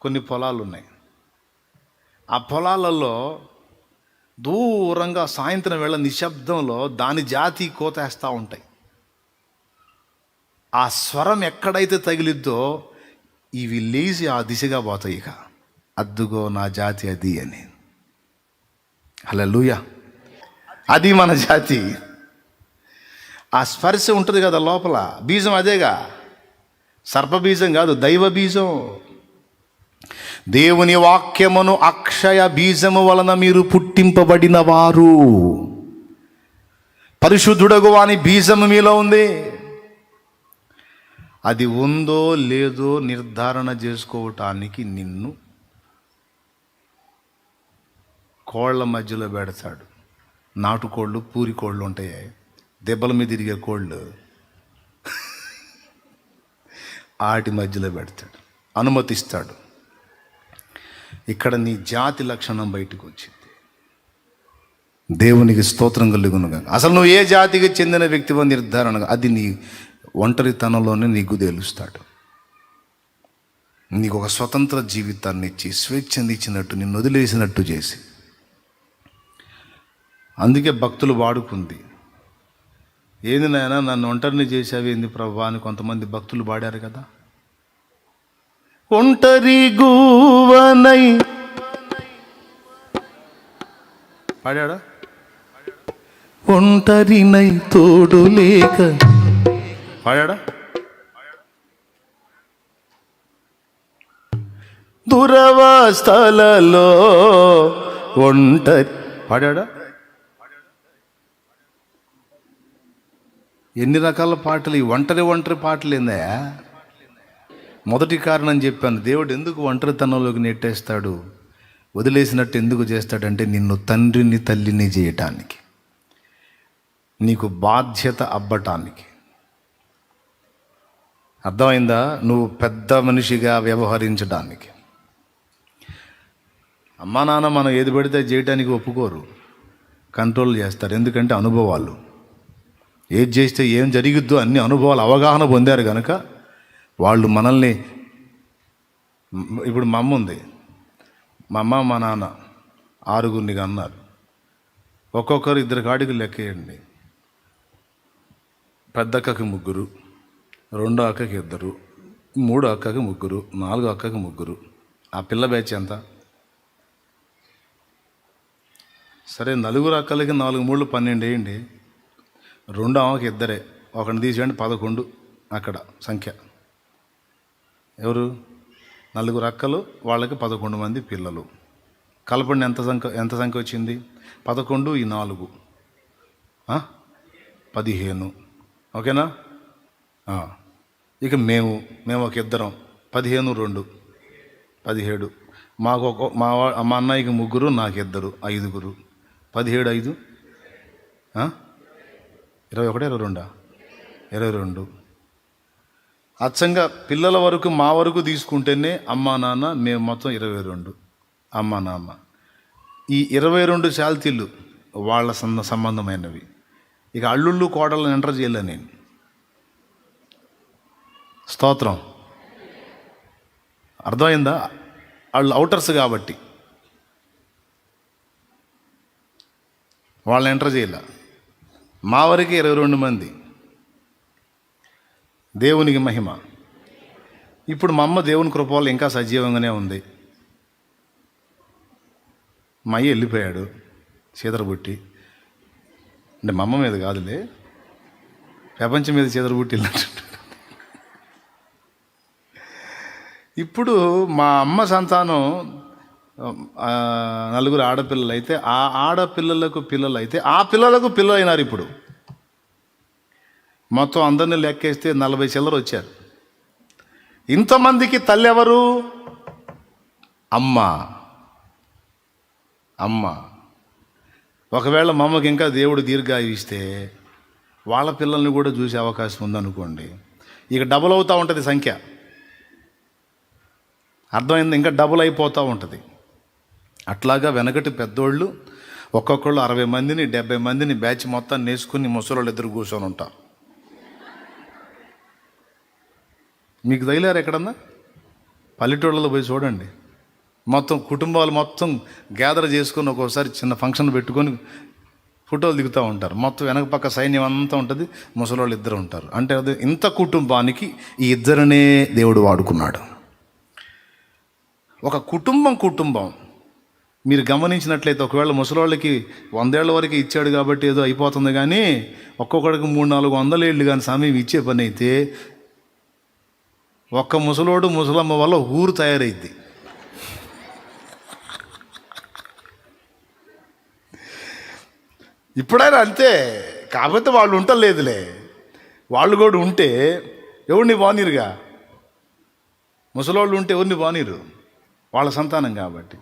కొన్ని పొలాలు ఉన్నాయి. ఆ పొలాలలో దూరంగా సాయంత్రం వేళ నిశ్శబ్దంలో దాని జాతి కోతేస్తూ ఉంటాయి. ఆ స్వరం ఎక్కడైతే తగిలిద్దో ఇవి లేచి ఆ దిశగా పోతాయి. ఇక అద్దుగో నా జాతి అది అని. హల్లెలూయా. అది మన జాతి. ఆ స్పర్శ ఉంటుంది కదా లోపల. బీజం అదేగా, సర్పబీజం కాదు, దైవ బీజం. దేవుని వాక్యమును అక్షయ బీజము వలన మీరు పుట్టింపబడిన వారు. పరిశుద్ధుడగు వాని బీజము మీలో ఉంది. అది ఉందో లేదో నిర్ధారణ చేసుకోవటానికి నిన్ను కోళ్ల మధ్యలో పెడతాడు. నాటుకోళ్ళు, పూరి కోళ్ళు ఉంటాయి, దెబ్బల మీద తిరిగే కోళ్ళు, వాటి మధ్యలో పెడతాడు, అనుమతిస్తాడు. ఇక్కడ నీ జాతి లక్షణం బయటకు వచ్చింది. దేవునికి స్తోత్రం కలుగునుగా. అసలు నువ్వు ఏ జాతికి చెందిన వ్యక్తివో నిర్ధారణగా అది నీ ఒంటరితనంలోనే నీకు తెలుస్తాడు. నీకు ఒక స్వతంత్ర జీవితాన్ని ఇచ్చి స్వేచ్ఛనిచ్చినట్టు, నిన్ను వదిలేసినట్టు చేసి. అందుకే భక్తులు వాడుకుంది, ఏంది నాయనా నన్ను ఒంటరిని చేసావి ఏంది ప్రభా అని కొంతమంది భక్తులు పాడారు కదా. ఒంటరి గూవనై పాడా, ఒంటరినై తోడు లేక పాడా, దురవస్థలలో ఒంటరి పాడా. ఎన్ని రకాల పాటలు, ఈ ఒంటరి పాటలు ఏందా? మొదటి కారణం చెప్పాను, దేవుడు ఎందుకు ఒంటరితనంలోకి నెట్టేస్తాడు, వదిలేసినట్టు ఎందుకు చేస్తాడంటే నిన్ను తండ్రిని తల్లిని చేయటానికి, నీకు బాధ్యత అబ్బటానికి. అర్థమైందా? నువ్వు పెద్ద మనిషిగా వ్యవహరించడానికి. అమ్మా నాన్న మనం ఏది పడితే చేయడానికి ఒప్పుకోరు, కంట్రోల్ చేస్తారు. ఎందుకంటే అనుభవాలు, ఏది చేస్తే ఏం జరిగిద్దో అన్ని అనుభవాలు, అవగాహన పొందారు కనుక వాళ్ళు మనల్ని. ఇప్పుడు మా అమ్మ ఉంది, మా అమ్మ మా నాన్న ఆరుగురిని అన్నారు. ఒక్కొక్కరు ఇద్దరు కాడికి లెక్కేయండి. పెద్ద అక్కకి ముగ్గురు, రెండో అక్కకి ఇద్దరు, మూడో అక్కకి ముగ్గురు, నాలుగో అక్కకి ముగ్గురు. ఆ పిల్ల బ్యాచ్ ఎంత? సరే, నలుగురు అక్కలకి 4 3 12 వేయండి. రెండో ఆమెకి ఇద్దరే, ఒకరిని తీసేయండి 11 అక్కడ సంఖ్య. ఎవరు? 4 అక్కలు, వాళ్ళకి 11 మంది పిల్లలు. కలపండి ఎంత సంఖ్య వచ్చింది? 11 ఈ 4 15. ఓకేనా? ఇక మేము ఒక ఇద్దరం 15 2 17. మాకు మా అన్నయ్యకి ముగ్గురు, నాకు ఇద్దరు 5. 17 5 21 22. అచ్చంగా పిల్లల వరకు మా వరకు తీసుకుంటేనే అమ్మా నాన్న మేము మొత్తం 22. అమ్మా నాన్న ఈ 22 శాల్తీళ్ళు వాళ్ళ సంబంధమైనవి. ఇక అల్లుళ్ళు కోడళ్ళని ఎంటర్ చేయలే నేను. స్తోత్రం. అర్థమైందా? వాళ్ళు అవుటర్స్ కాబట్టి వాళ్ళని ఎంటర్ చేయలే. మా వరకు 22 మంది. దేవునికి మహిమ. ఇప్పుడు మా అమ్మ దేవుని కృప వల్ల ఇంకా సజీవంగానే ఉంది. మా అయ్య వెళ్ళిపోయాడు చీదరబుట్టి. అంటే మా అమ్మ మీద కాదులే, ప్రపంచం మీద చీదరబుట్టి వెళ్ళినట్టు. ఇప్పుడు మా అమ్మ సంతానం 4 ఆడపిల్లలు అయితే, ఆ ఆడపిల్లలకు పిల్లలు అయితే, ఆ పిల్లలకు పిల్లలు అయినారు. ఇప్పుడు మొత్తం అందరినీ లెక్కేస్తే 40 చిల్లర వచ్చారు. ఇంతమందికి తల్లి ఎవరు? అమ్మ. ఒకవేళ మా అమ్మకి ఇంకా దేవుడు దీర్ఘాయువు ఇస్తే వాళ్ళ పిల్లల్ని కూడా చూసే అవకాశం ఉందనుకోండి, ఇక డబుల్ అవుతూ ఉంటుంది సంఖ్య. అర్థమైంది? ఇంకా డబుల్ అయిపోతూ ఉంటుంది. అట్లాగా వెనకటి పెద్దోళ్ళు ఒక్కొక్కళ్ళు 60 మందిని 70 మందిని బ్యాచ్ మొత్తాన్ని నేసుకుని ముసలోళ్ళు ఎదురు కూర్చొని ఉంటారు. మీకు తగిలారు ఎక్కడన్నా? పల్లెటూళ్ళలో పోయి చూడండి, మొత్తం కుటుంబాలు మొత్తం గ్యాదర్ చేసుకొని ఒక్కోసారి చిన్న ఫంక్షన్ పెట్టుకొని ఫోటోలు దిగుతూ ఉంటారు. మొత్తం వెనక పక్క సైన్యం అంతా ఉంటుంది, ముసలోళ్ళు ఇద్దరు ఉంటారు. అంటే అది ఇంత కుటుంబానికి ఈ ఇద్దరినే దేవుడు వాడుకున్నాడు. ఒక కుటుంబం మీరు గమనించినట్లయితే ఒకవేళ ముసలోళ్ళకి 100 ఏళ్ల వరకు ఇచ్చాడు కాబట్టి ఏదో అయిపోతుంది, కానీ ఒక్కొక్కడికి 300-400 ఏళ్ళు కానీ సమయం ఇచ్చే పని అయితే ఒక్క ముసలోడు ముసలమ్మ వల్ల ఊరు తయారైద్ది. ఇప్పుడైనా అంతే, కాకపోతే వాళ్ళు ఉంటలేదులే. వాళ్ళు కూడా ఉంటే ఎవరిని బానీరుగా, ముసలోళ్ళు ఉంటే ఎవరిని బానీరు, వాళ్ళ సంతానం కాబట్టి.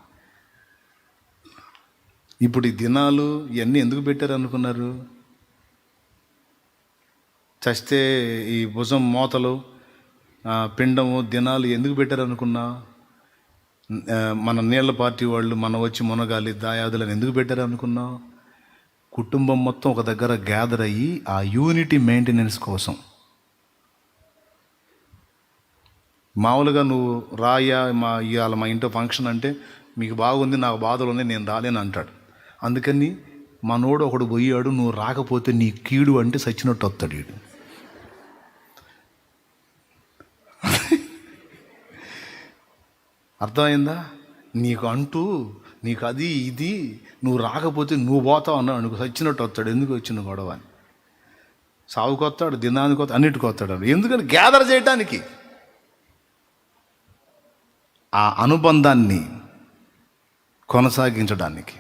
ఇప్పుడు ఈ దినాలు ఇవన్నీ ఎందుకు పెట్టారు అనుకున్నారు? చస్తే ఈ భుజం మోతలు, పిండము, దినాలు ఎందుకు పెట్టారు అనుకున్నా? మన నీళ్ల పార్టీ వాళ్ళు మన వచ్చి మునగాలి దాయాదులను ఎందుకు పెట్టారు అనుకున్నా? కుటుంబం మొత్తం ఒక దగ్గర గ్యాదర్ అయ్యి ఆ యూనిటీ మెయింటెనెన్స్ కోసం. మామూలుగా నువ్వు రాయా ఇవాళ మా ఇంట్లో ఫంక్షన్ అంటే మీకు బాగుంది, నాకు బాధలు ఉన్నాయి, నేను రాలేను అంటాడు. అందుకని మనోడు ఒకడు పోయాడు, నువ్వు రాకపోతే నీ కీడు అంటే సచ్చినట్టు వస్తాడు వీడు. అర్థమైందా? నీకు అది ఇది, నువ్వు రాకపోతే నువ్వు పోతావు అన్నావు అనుకో, సచ్చినట్టు వస్తాడు. ఎందుకు వచ్చిన గొడవ అని సాగుకు వస్తాడు, దినానికి వస్తాడు, అన్నిటికి వస్తాడు. ఎందుకని? గ్యాదర్ చేయడానికి, ఆ అనుబంధాన్ని కొనసాగించడానికి.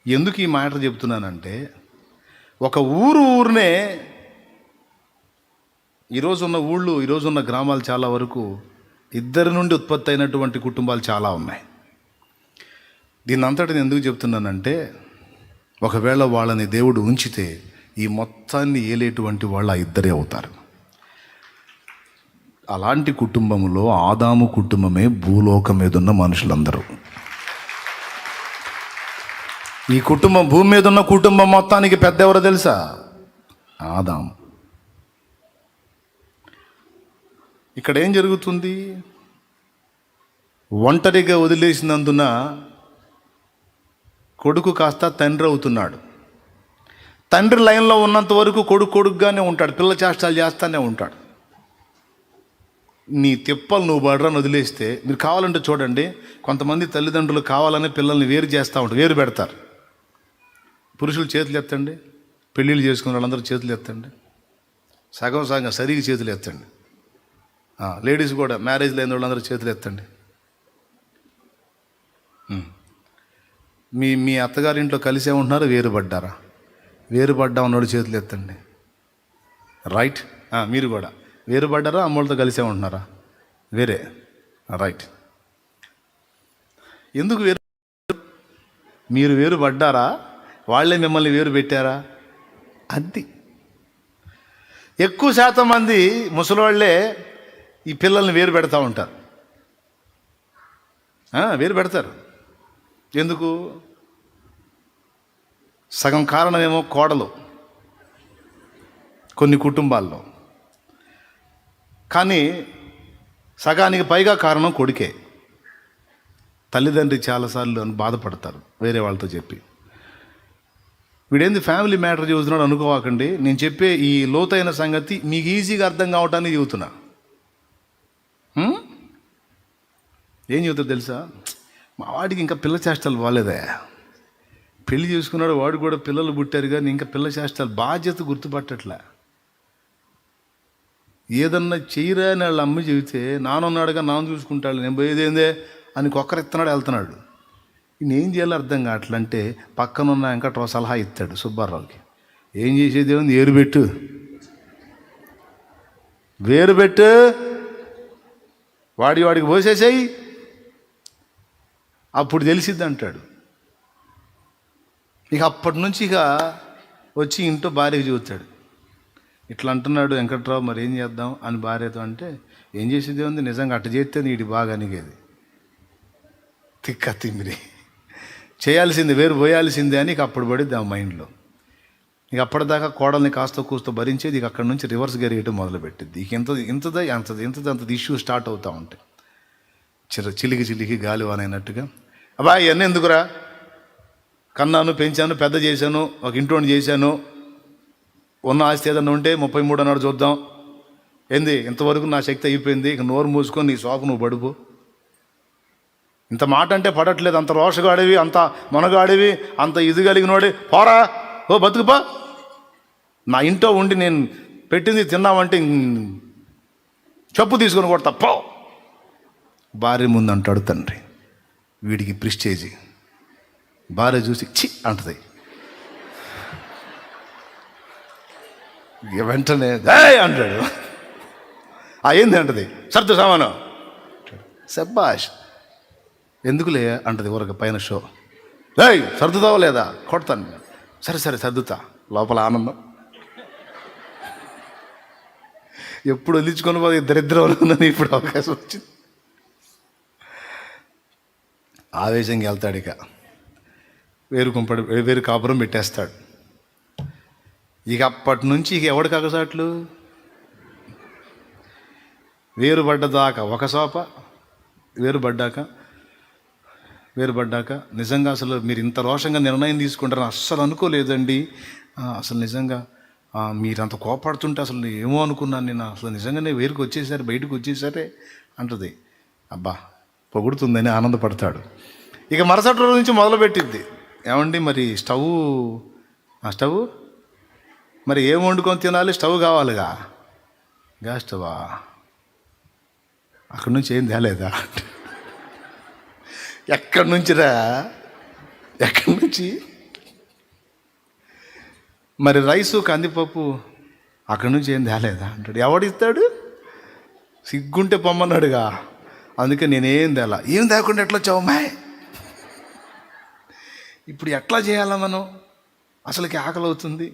ఎందుకు ఈ మాట చెప్తున్నానంటే, ఒక ఊరునే ఈరోజున్న గ్రామాలు చాలా వరకు ఇద్దరి నుండి ఉత్పత్తి అయినటువంటి కుటుంబాలు చాలా ఉన్నాయి. దీన్ని అంతటిని ఎందుకు చెప్తున్నానంటే, ఒకవేళ వాళ్ళని దేవుడు ఉంచితే ఈ మొత్తాన్ని ఏలేటువంటి వాళ్ళు ఆ ఇద్దరే అవుతారు. అలాంటి కుటుంబంలో ఆదాము కుటుంబమే భూలోకం మీద ఉన్న మనుషులందరూ. ఈ కుటుంబం, భూమి మీద ఉన్న కుటుంబం మొత్తానికి పెద్ద ఎవరో తెలుసా? ఆదాము. ఇక్కడ ఏం జరుగుతుంది? ఒంటరిగా వదిలేసినందున కొడుకు కాస్త తండ్రి అవుతున్నాడు. తండ్రి లైన్లో ఉన్నంత వరకు కొడుకుగానే ఉంటాడు, పిల్ల చేష్టాలు చేస్తానే ఉంటాడు. నీ తిప్పలు నువ్వు బడ్రని వదిలేస్తే, మీరు కావాలంటే చూడండి, కొంతమంది తల్లిదండ్రులు కావాలని పిల్లల్ని వేరు చేస్తూ ఉంటారు, వేరు పెడతారు. పురుషులు చేతులు ఎత్తండి, పెళ్ళిళ్ళు చేసుకున్న వాళ్ళందరూ చేతులు ఎత్తండి, సగం సరిగా చేతులు ఎత్తండి. లేడీస్ కూడా మ్యారేజ్ లేని వాళ్ళందరూ చేతులు ఎత్తండి. మీ అత్తగారింట్లో కలిసే ఉంటున్నారా, వేరుపడ్డారా? వేరుపడ్డా ఉన్నవాడు చేతులు ఎత్తండి. రైట్. మీరు కూడా వేరుపడ్డారా, అమ్మోళ్ళతో కలిసే ఉంటున్నారా? వేరే. రైట్. ఎందుకు వేరు? మీరు వేరుపడ్డారా, వాళ్ళే మిమ్మల్ని వేరు పెట్టారా? అది ఎక్కువ శాతం మంది ముసలివాళ్ళే ఈ పిల్లల్ని వేరు పెడతా ఉంటారు. వేరు పెడతారు. ఎందుకు? సగం కారణమేమో కోడలు కొన్ని కుటుంబాల్లో, కానీ సగానికి పైగా కారణం కొడుకే. తల్లిదండ్రి చాలాసార్లు బాధపడతారు వేరే వాళ్ళతో చెప్పి. వీడేంది ఫ్యామిలీ మ్యాటర్ చెబుతున్నాడు అనుకోవాకండి. నేను చెప్పే ఈ లోతైన సంగతి మీకు ఈజీగా అర్థం కావటానికి చెబుతున్నా. ఏం చెబుతారు తెలుసా? మా వాడికి ఇంకా పిల్ల చేష్టలు బాగాలేదా, పెళ్లి చేసుకున్నాడు, వాడు కూడా పిల్లలు పుట్టారు, కానీ ఇంకా పిల్ల చేష్టాలు బాధ్యత గుర్తుపట్టట్లే. ఏదన్నా చెయ్యరా అని వాళ్ళ అమ్మ చెబితే, నానున్నాడుగా నాన్న చూసుకుంటాడు, నేను పోయేదేందే అని కొక్కరెత్తనాడు, వెళ్తున్నాడు. నేనేం చేయాలో అర్థం కావట్లంటే పక్కనున్న వెంకట్రావు సలహా ఇస్తాడు సుబ్బారావుకి. ఏం చేసేది ఏముంది, వేరు పెట్టు, వాడికి పోసేసేయి, అప్పుడు తెలిసిద్ది అంటాడు. ఇక అప్పటి నుంచి ఇక వచ్చి ఇంట్లో భార్యకి చూస్తాడు. ఇట్లా అంటున్నాడు వెంకట్రావు, మరి ఏం చేద్దాం అని భార్యతో అంటే, ఏం చేసేది ఉంది, నిజంగా అట్ట చేస్తే నీటి బాగా అనిగేది, తిక్క తిమ్మిరి చేయాల్సింది వేరు పోయాల్సిందే అని అప్పుడు పడిద్ది ఆ మైండ్లో. ఇక అప్పటిదాకా కోడల్ని కాస్త కూస్తో భరించేది, ఇక అక్కడి నుంచి రివర్స్ గేర్ వేయటం మొదలుపెట్టింది. ఇక ఇంతది ఇష్యూ స్టార్ట్ అవుతూ ఉంటాయి. చిలికి గాలివాన అయినట్టుగా, అబ్బాయి ఇవన్నీ ఎందుకురా, కన్నాను, పెంచాను, పెద్ద చేశాను, ఒక ఇంటోని చేశాను, ఉన్న ఆస్తి ఏదన్నా ఉంటే 33 అన్నాడు చూద్దాం, ఏంది ఇంతవరకు నా శక్తి అయిపోయింది, ఇక నోరు మూసుకొని నీ సోపు నువ్వు పడుపు. ఇంత మాట అంటే పడట్లేదు. అంత రోషగాడివి, అంత మనగాడివి, అంత ఇది కలిగినోడి, పోరా ఓ బతుకుపా, నా ఇంట్లో ఉండి నేను పెట్టింది తిన్నామంటే చెప్పు తీసుకొని కొడతా పో. భార్య ముందు అంటాడు తండ్రి. వీడికి ప్రిస్టేజీ. భార్య చూసి చి అంటది. ఇక వెంటనే అంటాడు. ఏంది అంటది, సర్దు సామాను, శబ్బాష్, ఎందుకులే అంటది ఊరక పైన షో. సర్దుతావా లేదా, కొడతాను. సరే సర్దుతా. లోపల ఆనందం. ఎప్పుడు వదిలించుకొని పోయి దరిద్రం ఉందని ఇప్పుడు అవకాశం వచ్చింది. ఆవేశంగా వెళ్తాడు. ఇక వేరు కాపురం పెట్టేస్తాడు. ఇక అప్పటి నుంచి ఇక ఎవడు కగసాట్లు, వేరుపడ్డదాకా ఒక సోప, వేరుపడ్డాక నిజంగా అసలు మీరు ఇంత రోషంగా నిర్ణయం తీసుకుంటారని అస్సలు అనుకోలేదండి. అసలు నిజంగా మీరు అంత కోపాడుతుంటే అసలు ఏమో అనుకున్నాను నేను, అసలు నిజంగానే బయటకు వచ్చేసారే అంటది. అబ్బా పొగుడుతుందని ఆనందపడతాడు. ఇక మరుసటి రోజు నుంచి మొదలుపెట్టిద్ది. ఏమండి మరి స్టవ్ మరి ఏం వండుకొని తినాలి, స్టవ్ కావాలిగా. గ్యాస్ స్టవా, అక్కడి నుంచి ఏం తేలేదా, ఎక్కడి నుంచి మరి రైసు కందిపప్పు అక్కడి నుంచి ఏం తేలేదా అంటాడు. ఎవడిస్తాడు, సిగ్గుంటే పొమ్మన్నాడుగా, అందుకే నేనేం తేలా. ఏం తేకుండా ఎట్లా వచ్చావు అమ్మాయి, ఇప్పుడు ఎట్లా చేయాలా మనం, అసలుకి ఆకలి అవుతుంది.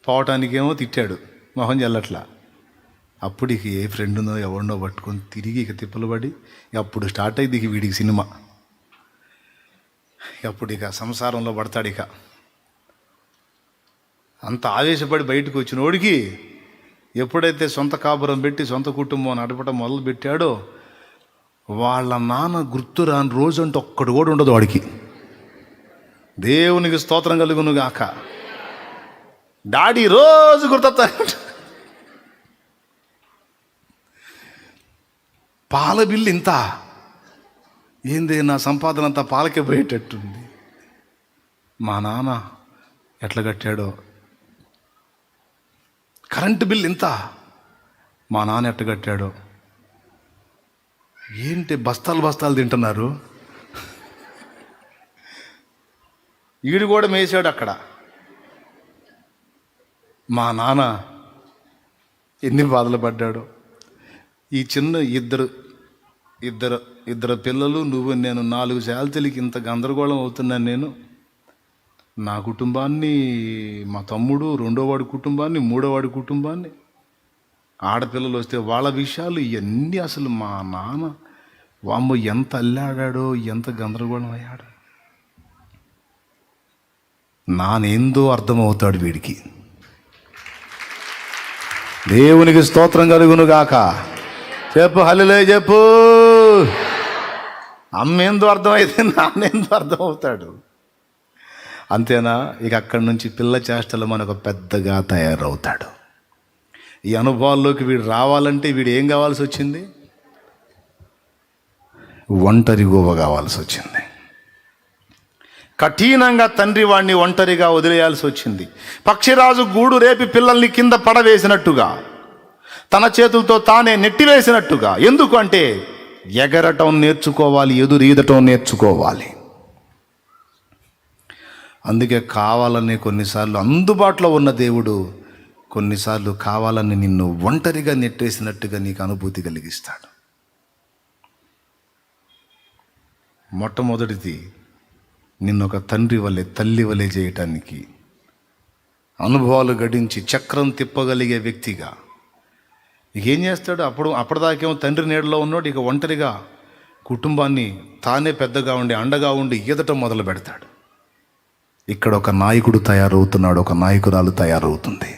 పోవటానికేమో తిట్టాడు, మొహం చల్లట్లా. అప్పుడు ఇక ఏ ఫ్రెండ్నో ఎవరినో పట్టుకొని తిరిగి ఇక తిప్పలు పడి అప్పుడు స్టార్ట్ అయింది ఇక వీడికి సినిమా. అప్పుడు ఇక సంసారంలో పడతాడు. ఇక అంత ఆవేశపడి బయటకు వచ్చినోడికి ఎప్పుడైతే సొంత కాపురం పెట్టి సొంత కుటుంబం నడపడం మొదలు పెట్టాడో వాళ్ళ నాన్న గుర్తు రాని రోజు అంటే ఒక్కడు కూడా ఉండదు వాడికి. దేవునికి స్తోత్రం కలుగును గాక. డాడీ రోజు గుర్తొస్తాడు. పాల బిల్లు ఇంత, ఏంది నా సంపాదన అంతా పాలకే పోయేటట్టుంది. మా నాన్న ఎట్లా కట్టాడో. కరెంటు బిల్లు ఇంత, మా నాన్న ఎట్లా కట్టాడో. ఏంటి బస్తాలు తింటున్నారు. ఈడు కూడా మేసాడు అక్కడ. మా నాన్న ఎన్ని బాధలు పడ్డాడో. ఈ చిన్న ఇద్దరు పిల్లలు, నువ్వు నేను, 4 శాలతీలకి ఇంత గందరగోళం అవుతున్నాను నేను. నా కుటుంబాన్ని, మా తమ్ముడు, 2వ వాడి కుటుంబాన్ని, 3వ వాడి కుటుంబాన్ని, ఆడపిల్లలు వస్తే వాళ్ళ విషయాలు ఇవన్నీ అసలు మా నాన్న వామ్మో ఎంత అల్లాడాడో, ఎంత గందరగోళం అయ్యాడో. నానేందో అర్థమవుతాడు వీడికి. దేవునికి స్తోత్రం కలుగును గాక. చెప్పు హల్లెలూయా చెప్పు. అమ్మేందో అర్థమైతే నాన్నేందో అర్థమవుతాడు. అంతేనా? ఇక అక్కడి నుంచి పిల్ల చేష్టలు మనకు పెద్దగా తయారవుతాడు. ఈ అనుభవాల్లోకి వీడు రావాలంటే వీడు ఏం కావాల్సి వచ్చింది? ఒంటరి గోవ కావాల్సి వచ్చింది. కఠినంగా తండ్రి వాడిని ఒంటరిగా వదిలేయాల్సి వచ్చింది. పక్షిరాజు గూడు రేపి పిల్లల్ని కింద పడవేసినట్టుగా, తన చేతులతో తానే నెట్టివేసినట్టుగా. ఎందుకు అంటే ఎగరటం నేర్చుకోవాలి, ఎదురీదటం నేర్చుకోవాలి. అందుకే కావాలని కొన్నిసార్లు అందుబాటులో ఉన్న దేవుడు కొన్నిసార్లు కావాలని నిన్ను ఒంటరిగా నెట్టేసినట్టుగా నీకు అనుభూతి కలిగిస్తాడు. మొట్టమొదటిది నిన్ను ఒక తండ్రి వలె, తల్లి వలె చేయటానికి, అనుభవాలు గడించి చక్రం తిప్పగలిగే వ్యక్తిగా. ఇక ఏం చేస్తాడు? అప్పటిదాకేమో తండ్రి నీడలో ఉన్నాడు. ఇక ఒంటరిగా కుటుంబాన్ని తానే పెద్దగా ఉండి అండగా ఉండి ఈదటం మొదలు పెడతాడు. ఇక్కడ ఒక నాయకుడు తయారవుతున్నాడు, ఒక నాయకురాలు తయారవుతుంది.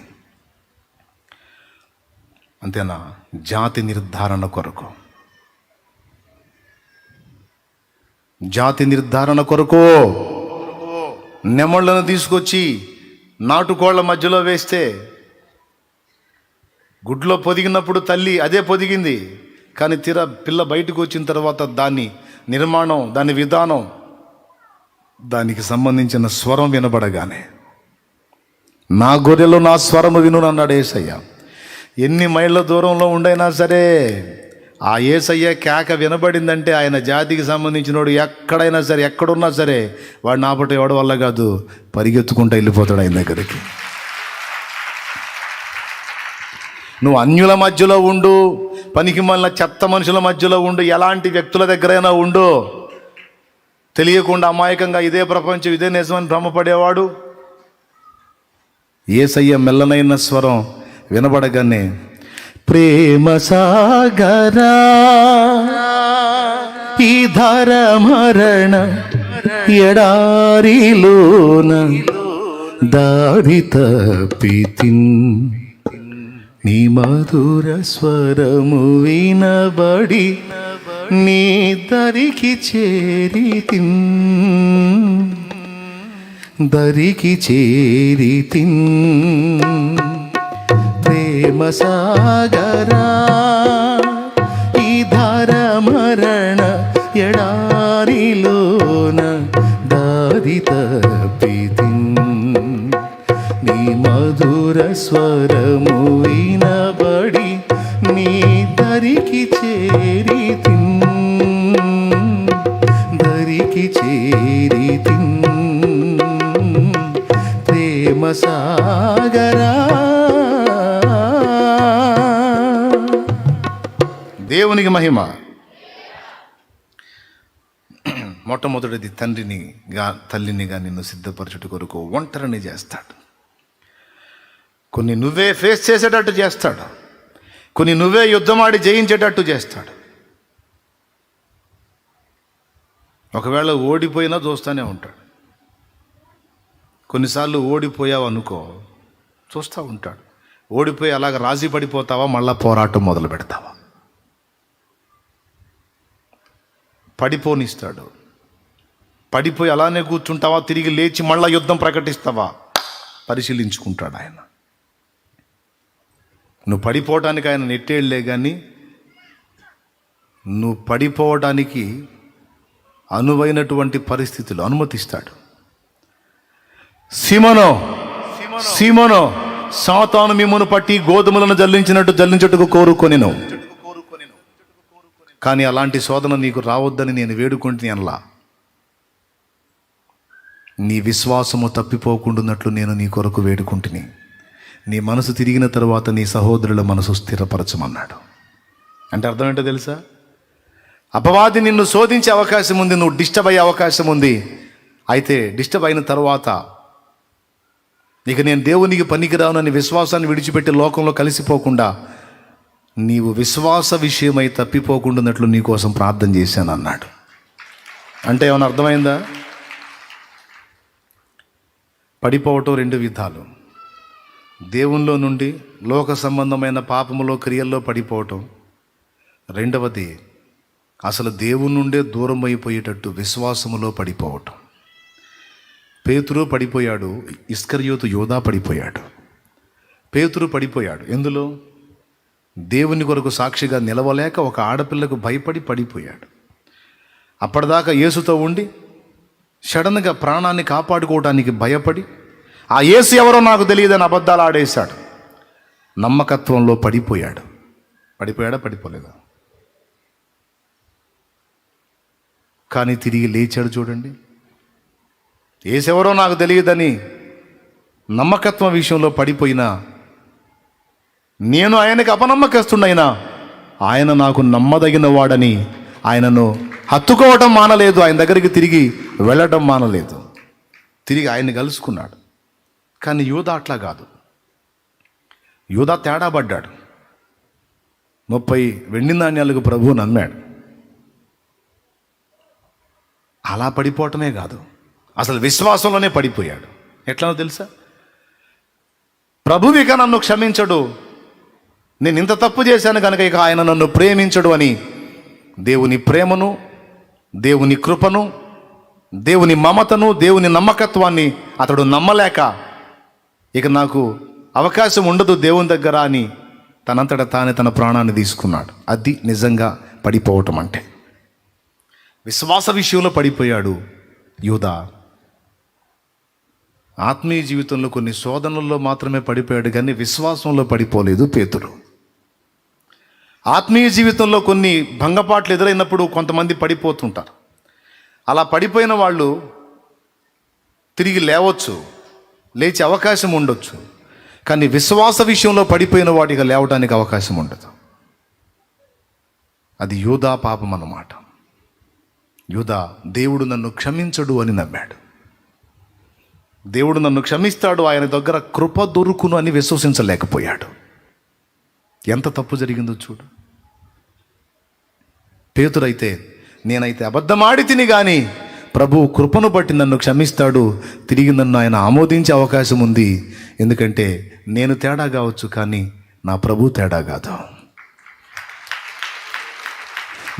అంతేనా? జాతి నిర్ధారణ కొరకు, జాతి నిర్ధారణ కొరకు నెమళ్ళను తీసుకొచ్చి నాటుకోళ్ల మధ్యలో వేస్తే గుడ్లో పొదిగినప్పుడు తల్లి అదే పొదిగింది, కానీ పిల్ల బయటకు వచ్చిన తర్వాత దాని నిర్మాణం, దాని విధానం, దానికి సంబంధించిన స్వరం వినబడగానే నా గొర్రెలు నా స్వరము విను అన్నాడు యేసయ్య. ఎన్ని మైళ్ళ దూరంలో ఉండైనా సరే ఆ యేసయ్య కేక వినబడిందంటే ఆయన జాతికి సంబంధించినోడు ఎక్కడైనా సరే, ఎక్కడున్నా సరే వాడు నాపటి ఎవడి వల్ల కాదు, పరిగెత్తుకుంటూ వెళ్ళిపోతాడు ఆయన దగ్గరికి. నువ్వు అన్యుల మధ్యలో ఉండు, పనికి మళ్ళీ చెత్త మనుషుల మధ్యలో ఉండు, ఎలాంటి వ్యక్తుల దగ్గరైనా ఉండు, తెలియకుండా అమాయకంగా ఇదే ప్రపంచం ఇదే నిజమని భ్రమపడేవాడు యేసయ్య మెల్లనైన స్వరం వినబడగానే, ప్రేమ సాగరా ఈ ధర మరణ ఎడారిలోన దారి తప్పితిన్, నీ మధుర స్వరము వినబడి నీ దరికి చేరితిన్, దరికి చేరితిన్. ప్రేమ సాగరా ఈ ధార మరణ ఎడారిలోన దారి తప్పితిన్, నీ మధుర స్వరము వినబడి నీ దరికి చేరితిన్, దరికి చేరితిన్. ప్రేమ సాగరా. దేవునికి మహిమ. మొట్టమొదటిది తల్లినిగా నిన్ను సిద్ధపరచుట కొరకు ఒంటరిని చేస్తాడు. కొన్ని నువ్వే ఫేస్ చేసేటట్టు చేస్తాడు, కొన్ని నువ్వే యుద్ధమాడి జయించేటట్టు చేస్తాడు. ఒకవేళ ఓడిపోయినా చూస్తూనే ఉంటాడు. కొన్నిసార్లు ఓడిపోయావు అనుకో, చూస్తూ ఉంటాడు. ఓడిపోయి అలాగ రాజీ పడిపోతావా, మళ్ళా పోరాటం మొదలు పెడతావా? పడిపోనిస్తాడు. పడిపోయి అలానే కూర్చుంటావా, తిరిగి లేచి మళ్ళా యుద్ధం ప్రకటిస్తావా, పరిశీలించుకుంటాడు ఆయన. నువ్వు పడిపోవడానికి ఆయన నెట్టేళ్లే కానీ నువ్వు పడిపోవడానికి అనువైనటువంటి పరిస్థితులు అనుమతిస్తాడు. సీమోనో సాతాను మిమ్మును పట్టి గోధుమలను జల్లించుటకు కోరుకొనెను, కానీ అలాంటి శోధన నీకు రావద్దని నేను వేడుకుంటుని అనలా. నీ విశ్వాసము తప్పిపోకుండాన్నట్లు నేను నీ కొరకు వేడుకుంటుని. నీ మనసు తిరిగిన తర్వాత నీ సహోదరుల మనసు స్థిరపరచమన్నాడు. అంటే అర్థం ఏంటో తెలుసా? అపవాది నిన్ను శోధించే అవకాశం ఉంది, నువ్వు డిస్టర్బ్ అయ్యే అవకాశం ఉంది. అయితే డిస్టర్బ్ అయిన తర్వాత ఇక నేను దేవునికి పనికిరానని విశ్వాసాన్ని విడిచిపెట్టి లోకంలో కలిసిపోకుండా నీవు విశ్వాస విషయమై తప్పిపోకుండాన్నట్లు నీ కోసం ప్రార్థన చేశాను అన్నాడు. అంటే ఏమైనా అర్థమైందా? పడిపోవటం రెండు విధాలు. దేవునిలో నుండి లోక సంబంధమైన పాపములో క్రియల్లో పడిపోవటం. రెండవది అసలు దేవుని నుండే దూరం అయిపోయేటట్టు విశ్వాసములో పడిపోవటం. పేతురు పడిపోయాడు, ఇస్కరియోతు యోధా పడిపోయాడు. పేతురు పడిపోయాడు ఎందులో? దేవుని కొరకు సాక్షిగా నిలవలేక ఒక ఆడపిల్లకు భయపడి పడిపోయాడు. అప్పటిదాకా యేసుతో ఉండి సడన్గా ప్రాణాన్ని కాపాడుకోవడానికి భయపడి ఆ యేసు ఎవరో నాకు తెలియదని అబద్ధాలు ఆడేశాడు. నమ్మకత్వంలో పడిపోయాడు. పడిపోయాడా? పడిపోలేదా? కానీ తిరిగి లేచాడు. చూడండి, యేసెవరో నాకు తెలియదని నమ్మకత్వం విషయంలో పడిపోయినా, నేను ఆయనకి అపనమ్మకస్తున్నైనా ఆయన నాకు నమ్మదగిన వాడని ఆయనను హత్తుకోవటం మానలేదు, ఆయన దగ్గరికి తిరిగి వెళ్ళటం మానలేదు, తిరిగి ఆయన్ని కలుసుకున్నాడు. కానీ యూదా అట్లా కాదు. యూదా తేడా పడ్డాడు. 30 వెండి నాణ్యాలకు ప్రభువు నమ్మాడు. అలా పడిపోవటమే కాదు, అసలు విశ్వాసంలోనే పడిపోయాడు. ఎట్లనో తెలుసా? ప్రభువు ఇక నన్ను క్షమించడు, నేను ఇంత తప్పు చేశాను కనుక ఇక ఆయన నన్ను ప్రేమించడు అని దేవుని ప్రేమను, దేవుని కృపను, దేవుని మమతను, దేవుని నమ్మకత్వాన్ని అతడు నమ్మలేక ఇక నాకు అవకాశం ఉండదు దేవుని దగ్గర అని తనంతట తానే తన ప్రాణాన్ని తీసుకున్నాడు. అది నిజంగా పడిపోవటం అంటే. విశ్వాస విషయంలో పడిపోయాడు యూదా. ఆత్మీయ జీవితంలో కొన్ని శోధనల్లో మాత్రమే పడిపోయాడు కానీ విశ్వాసంలో పడిపోలేదు పేతురు. ఆత్మీయ జీవితంలో కొన్ని భంగపాట్లు ఎదురైనప్పుడు కొంతమంది పడిపోతుంటారు. అలా పడిపోయిన వాళ్ళు తిరిగి లేవచ్చు, లేచే అవకాశం ఉండొచ్చు. కానీ విశ్వాస విషయంలో పడిపోయిన వాటికి లేవడానికి అవకాశం ఉండదు. అది యూదా పాపం అన్నమాట. యూదా దేవుడు నన్ను క్షమించడు అని నమ్మాడు. దేవుడు నన్ను క్షమిస్తాడు, ఆయన దగ్గర కృప దొరుకును అని విశ్వసించలేకపోయాడు. ఎంత తప్పు జరిగిందో చూడు. పేతురైతే నేనైతే అబద్ధమాడి తిని కానీ ప్రభు కృపను బట్టి నన్ను క్షమిస్తాడు, తిరిగి నన్ను ఆయన ఆమోదించే అవకాశం ఉంది. ఎందుకంటే నేను తేడా కావచ్చు కానీ నా ప్రభు తేడా కాదు.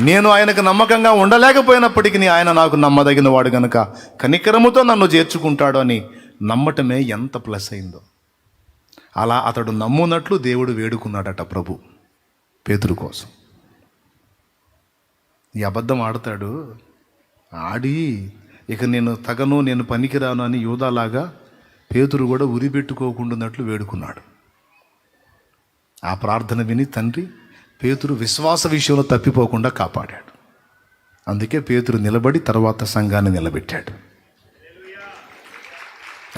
నేను ఆయనకు నమ్మకంగా ఉండలేకపోయినప్పటికీ ఆయన నాకు నమ్మదగిన వాడు గనుక కనికరముతో నన్ను చేర్చుకుంటాడు అని నమ్మటమే ఎంత ప్లస్ అయిందో. అలా అతడు నమ్మునట్లు దేవుడు వేడుకున్నాడట ప్రభు పేతురు కోసం. ఈ అబద్ధం ఆడతాడు, ఆడి ఇక నేను తగను, నేను పనికిరాను అని యూదాలాగా పేతురు కూడా ఉరిపెట్టుకోకుండాన్నట్లు వేడుకున్నాడు. ఆ ప్రార్థన విని తండ్రి పేతురు విశ్వాస విషయంలో తప్పిపోకుండా కాపాడాడు. అందుకే పేతురు నిలబడి తర్వాత సంఘాన్ని నిలబెట్టాడు.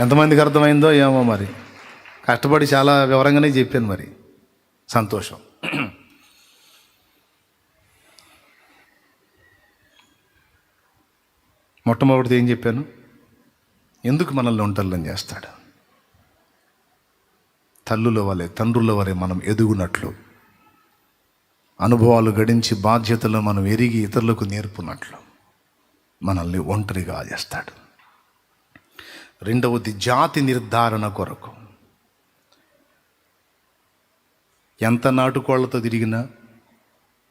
ఎంతమందికి అర్థమైందో ఏమో, మరి కష్టపడి చాలా వివరంగానే చెప్పాను. మరి సంతోషం. మొట్టమొదటిది ఏం చెప్పాను? ఎందుకు మనల్ని ఒంటరిని చేస్తాడు? తల్లుల వలె, తండ్రుల వలె మనం ఎదుగునట్లు, అనుభవాలు గడించి బాధ్యతలు మనం ఎరిగి ఇతరులకు నేర్పునట్లు మనల్ని ఒంటరిగా చేస్తాడు. రెండవది జాతి నిర్ధారణ కొరకు. ఎంత నాటుకోళ్లతో తిరిగినా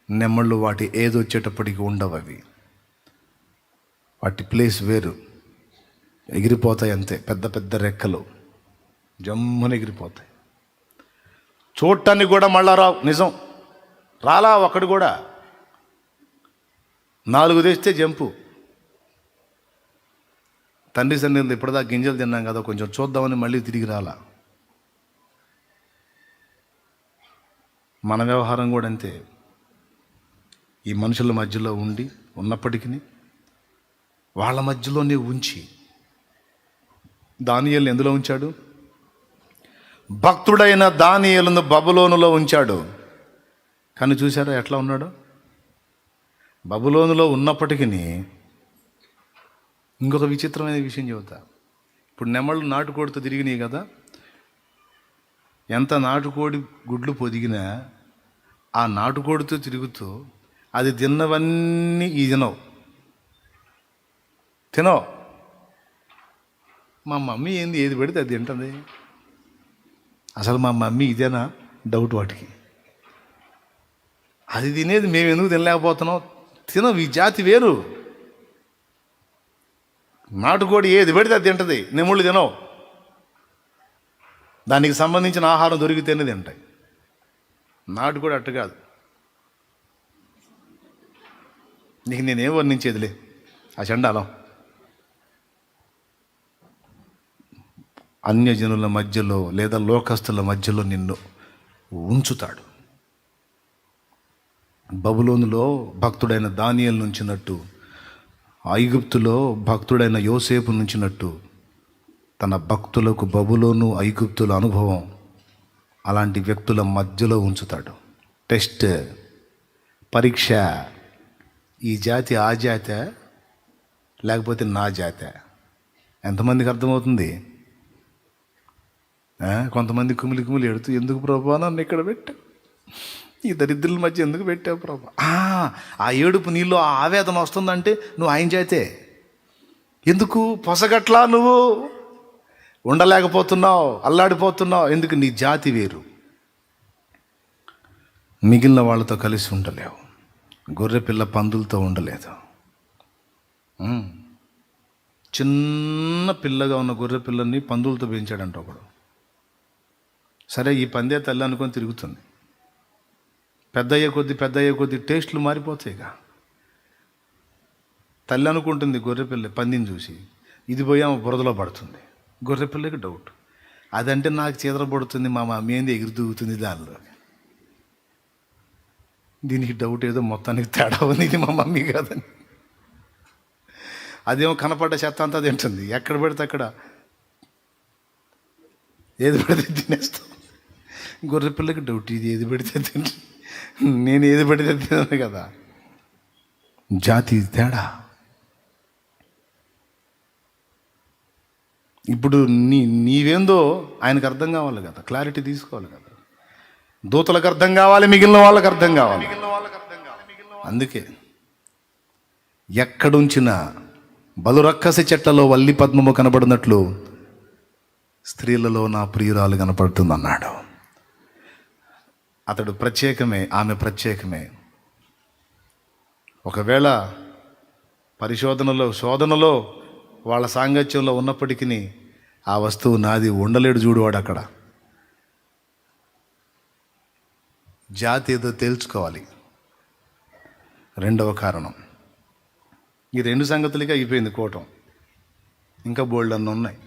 నెమ్మళ్ళు వాటి ఏదొచ్చేటప్పటికి ఉండవు. అవి వాటి ప్లేస్ వేరు, ఎగిరిపోతాయి అంతే. పెద్ద పెద్ద రెక్కలు జమ్మని ఎగిరిపోతాయి. చూడటానికి కూడా మళ్ళా రావు. నిజం, రాలా ఒక్కడు కూడా. 4 తెస్తే జంపు. తండ్రి సన్నిధిలో ఇప్పటిదా గింజలు తిన్నాం కదా, కొంచెం చూద్దామని మళ్ళీ తిరిగి రాలా. మన వ్యవహారం కూడా అంతే. ఈ మనుషుల మధ్యలో ఉన్నప్పటికీ వాళ్ళ మధ్యలోనే ఉంచి దానియేలును ఎందులో ఉంచాడు? భక్తుడైన దానియేలును బబులోనులో ఉంచాడు. కానీ చూసారా ఎట్లా ఉన్నాడు? బబులోనులో ఉన్నప్పటికీ ఇంకొక విచిత్రమైన విషయం చెబుతా. ఇప్పుడు నెమళ్ళు నాటుకోడితో తిరిగినాయి కదా, ఎంత నాటుకోడి గుడ్లు పొదిగినా ఆ నాటుకోడితో తిరుగుతూ అది తిన్నవన్నీ ఈ తినవు. మా మమ్మీ ఏంది ఏది పెడితే అది తింటుంది. అసలు మా మమ్మీ ఇదేనా డౌట్ వాటికి. అది తినేది మేము ఎందుకు తినలేకపోతున్నాం? తినవు. ఈ జాతి వేరు. నాటుకోడి ఏది పెడితే అది తింటుంది, నెమ్ముళ్ళు తినవు. దానికి సంబంధించిన ఆహారం దొరికితేనే తింటాయి. నాటుకోడి అట్టు కాదు. నీకు నేనేం వర్ణించేదిలే ఆ చండాలం. అన్యజనుల మధ్యలో లేదా లోకస్తుల మధ్యలో నిన్ను ఉంచుతాడు. బబులోనులో భక్తుడైన దానియేలు నుంచినట్టు, ఐగుప్తులో భక్తుడైన యోసేపు నుంచినట్టు తన భక్తులకు బబులోను ఐగుప్తుల అనుభవం అలాంటి వ్యక్తుల మధ్యలో ఉంచుతాడు. టెస్ట్, పరీక్ష. ఈ జాతి ఆ జాతే లేకపోతే నా జాతే? ఎంతమందికి అర్థమవుతుంది? కొంతమంది కుమిలి ఎడుతూ, ఎందుకు ప్రభా నన్ను ఇక్కడ పెట్టావు, ఈ దరిద్రుల మధ్య ఎందుకు పెట్టావు ప్రభా? ఆ ఏడుపు నీళ్ళు ఆ ఆవేదన వస్తుందంటే నువ్వు ఆయన చేతే. ఎందుకు పొసగట్లా నువ్వు ఉండలేకపోతున్నావు, అల్లాడిపోతున్నావు? ఎందుకు? నీ జాతి వేరు, మిగిలిన వాళ్ళతో కలిసి ఉండలేవు. గొర్రెపిల్ల పందులతో ఉండలేదు. చిన్న పిల్లగా ఉన్న గొర్రె పిల్లల్ని పందులతో పెంచాడంట ఒకడు. సరే, ఈ పందే తల్లి అనుకొని తిరుగుతుంది. పెద్ద అయ్యే కొద్దీ టేస్ట్లు మారిపోతాయిగా. తల్లి అనుకుంటుంది గొర్రెపిల్ల పందిని చూసి, ఇది పోయి ఆమె బురదలో పడుతుంది. గొర్రెపిల్లకి డౌట్, అదంటే నాకు చీదరపడుతుంది, మా మమ్మీ ఏంది ఎగురు దూగుతుంది దానిలో. దీనికి డౌట్ ఏదో మొత్తానికి తేడా ఉంది, ఇది మా మమ్మీ కాదని. అదేమో కనపడ్డ చెత్త అంతా తింటుంది, ఎక్కడ పెడితే అక్కడ ఏది పెడితే తినేస్తాం. గొర్రెపిల్లకి డౌట్, ఇది ఏది పెడితే తింటుంది, నేను ఏది పెడితే తిన్నాను కదా. జాతి తేడా. ఇప్పుడు నీవేందో ఆయనకు అర్థం కావాలి కదా, క్లారిటీ తీసుకోవాలి కదా. దూతలకు అర్థం కావాలి, మిగిలిన వాళ్ళకి అర్థం కావాలి. అందుకే ఎక్కడుంచిన బలురక్కసి చెట్లలో వల్లి పద్మము కనబడినట్లు స్త్రీలలో నా ప్రియురాలు కనపడుతుంది అన్నాడు. అతడు ప్రత్యేకమే, ఆమె ప్రత్యేకమే. ఒకవేళ శోధనలో వాళ్ళ సాంగత్యంలో ఉన్నప్పటికీ ఆ వస్తువు నాది ఉండలేడు. చూడువాడు అక్కడ. జాతి ఏదో తేల్చుకోవాలి. రెండవ కారణం, ఈ రెండు సంగతులకి అయిపోయింది కోటం. ఇంకా బోల్డ్ అన్నీ ఉన్నాయి.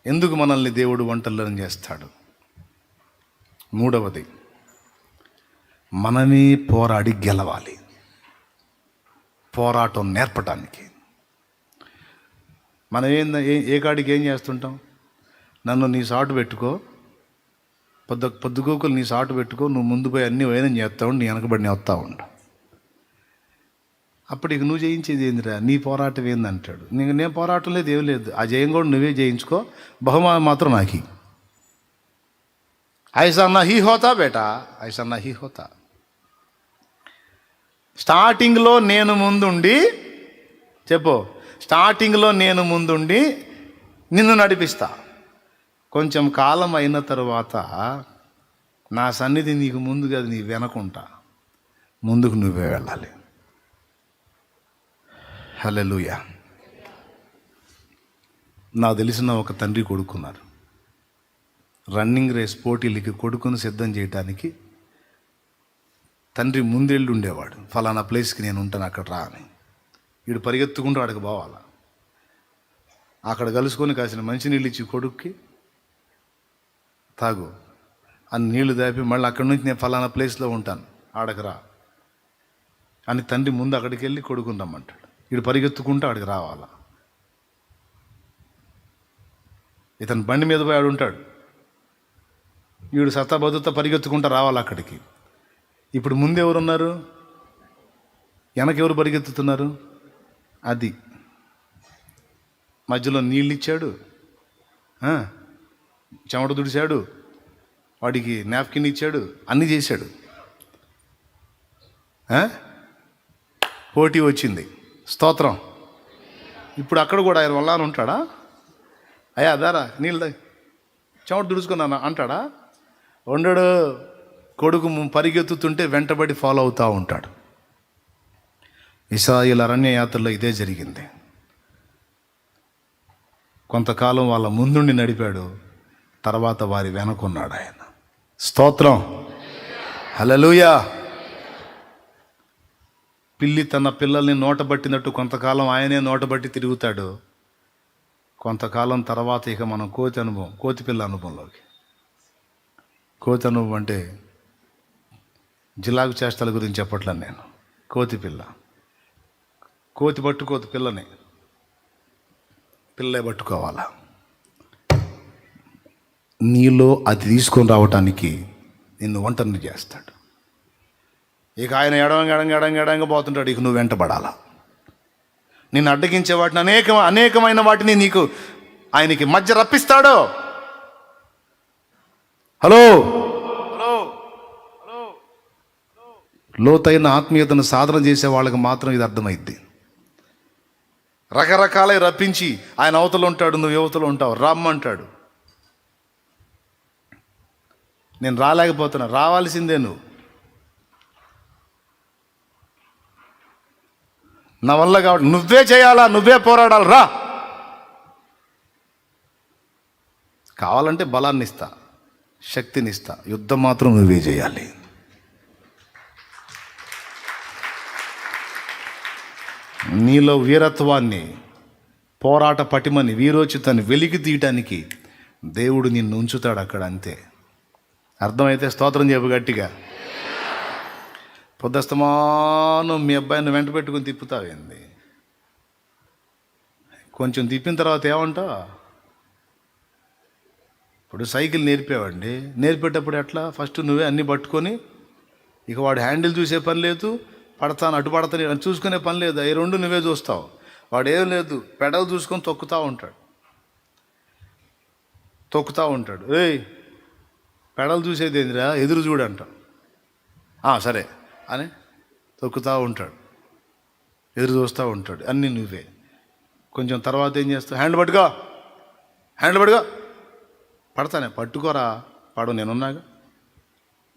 ఎందుకు మనల్ని దేవుడు వంటలను చేస్తాడు? మూడవది, మనమే పోరాడి గెలవాలి. పోరాటం నేర్పటానికి. మనం ఏ కాడికి ఏం చేస్తుంటాం? నన్ను నీ సాటు పెట్టుకో, పొద్దుగోకులు నీ సాటు పెట్టుకో, నువ్వు ముందు పోయి అన్నీ వైనం చేస్తావు, నీ వెనకబడిని వస్తూ ఉండు. అప్పటికి నువ్వు జయించేది ఏందిరా, నీ పోరాటం ఏందంటాడు. నేను పోరాటం లేదు, ఏం లేదు, ఆ జయం కూడా నువ్వే జయించుకో, బహుమానం మాత్రం నాకి. ఐసా నహీ హోతా బేటా, ఐసా నహీ హోతా. స్టార్టింగ్లో నేను ముందుండి నిన్ను నడిపిస్తా. కొంచెం కాలం అయిన తర్వాత నా సన్నిధి నీకు ముందు కాదు, నీ వెనకుంటా. ముందుకు నువ్వే వెళ్ళాలి. హల్లెలూయా. నాకు తెలిసిన ఒక తండ్రి కొడుకున్నారు. రన్నింగ్ రేస్ పోటీలకి కొడుకును సిద్ధం చేయడానికి తండ్రి ముందెళ్ళి ఉండేవాడు. ఫలానా ప్లేస్కి నేను ఉంటాను, అక్కడ రా అని. వీడు పరిగెత్తుకుంటూ వాడికి పోవాలా. అక్కడ కలుసుకొని కాసిన మంచినీళ్ళు ఇచ్చి కొడుక్కి తాగు అని నీళ్లు దాపి మళ్ళీ అక్కడి నుంచి నేను ఫలానా ప్లేస్లో ఉంటాను, ఆడకు రా అని తండ్రి ముందు అక్కడికి వెళ్ళి కొడుకుని రమ్మంటాడు. వీడు పరిగెత్తుకుంటూ ఆడికి రావాలా. ఇతను బండి మీద పోయి ఆడు ఉంటాడు, వీడు సత్తా బతుతా పరిగెత్తుకుంటూ రావాలి అక్కడికి. ఇప్పుడు ముందు ఎవరున్నారు, వెనకెవరు పరిగెత్తుతున్నారు? అది మధ్యలో నీళ్ళు ఇచ్చాడు, చెమట దుడిచాడు, వాడికి నాప్కిన్ ఇచ్చాడు, అన్నీ చేశాడు. పోటీ వచ్చింది, స్తోత్రం. ఇప్పుడు అక్కడ కూడా ఆయన వల్ల ఉంటాడా? అయ్యా దారా నీళ్ళు చెమట దుడుచుకున్నాను అంటాడా? ఉండడు. కొడుకు పరిగెత్తుతుంటే వెంటబడి ఫాలో అవుతూ ఉంటాడు. ఇశ్రాయేలు అరణ్య యాత్రలో ఇదే జరిగింది. కొంతకాలం వాళ్ళ ముందుండి నడిపాడు, తర్వాత వారి వెనకున్నాడు ఆయన. స్తోత్రం, హల్లెలూయా. పిల్లి తన పిల్లల్ని నోటబట్టినట్టు కొంతకాలం ఆయనే నోటబట్టి తిరుగుతాడు. కొంతకాలం తర్వాత ఇక మనం కోతి పిల్ల అనుభవంలోకి. కోతి అనుభవం అంటే జిలాగు చేష్టల గురించి చెప్పట్లేదు నేను. కోతి పిల్ల, కోతి పట్టుకోతి పిల్లనే, పిల్లే పట్టుకోవాలా. నీలో అది తీసుకొని రావటానికి నిన్ను ఒంటరిని చేస్తాడు. ఇక ఆయన ఎడంగా పోతుంటాడు, ఇక నువ్వు వెంటబడాలా. నిన్ను అడ్డగించే వాటిని అనేకమైన వాటిని నీకు ఆయనకి మధ్య రప్పిస్తాడు. హలో, లోతైన ఆత్మీయతను సాధన చేసే వాళ్ళకి మాత్రం ఇది అర్థమైద్ది. రకరకాలై రప్పించి ఆయన అవతల ఉంటాడు, నువ్వు యువతలో ఉంటావు, రమ్మంటాడు. నేను రాలేకపోతున్నా, రావాల్సిందే నువ్వు. నా వల్ల కాబట్టి నువ్వే చేయాలా, నువ్వే పోరాడాలి, రా. కావాలంటే బలాన్ని ఇస్తా, శక్తిని ఇస్తా, యుద్ధం మాత్రం నువ్వే చేయాలి. నీలో వీరత్వాన్ని, పోరాట పటిమని, వీరోచితాన్ని వెలికి తీయటానికి దేవుడు నిన్ను ఉంచుతాడు అక్కడ, అంతే. అర్థమైతే స్తోత్రం చెప్పు గట్టిగా. పొద్దుస్తమానం మీ అబ్బాయిని వెంట పెట్టుకుని తిప్పుతావేంది? కొంచెం తిప్పిన తర్వాత ఏమంటావు? ఇప్పుడు సైకిల్ నేర్పేవాడిని, నేర్పేటప్పుడు ఎట్లా? ఫస్ట్ నువ్వే అన్నీ పట్టుకొని, ఇక వాడు హ్యాండిల్ చూసే పని లేదు, పడతాను అటు పడతాను చూసుకునే పని లేదు, అవి రెండు నువ్వే చూస్తావు. వాడు ఏం లేదు, పెడల్ చూసుకొని తొక్కుతూ ఉంటాడు. ఏయ్, పెడల్ చూసేది ఏందిరా, ఎదురు చూడంట. సరే అని తొక్కుతూ ఉంటాడు, ఎదురు చూస్తూ ఉంటాడు, అన్నీ నువ్వే. కొంచెం తర్వాత ఏం చేస్తావు? హ్యాండ్ పట్టుకో పడతానే, పట్టుకోరా, పడు, నేనున్నాగా.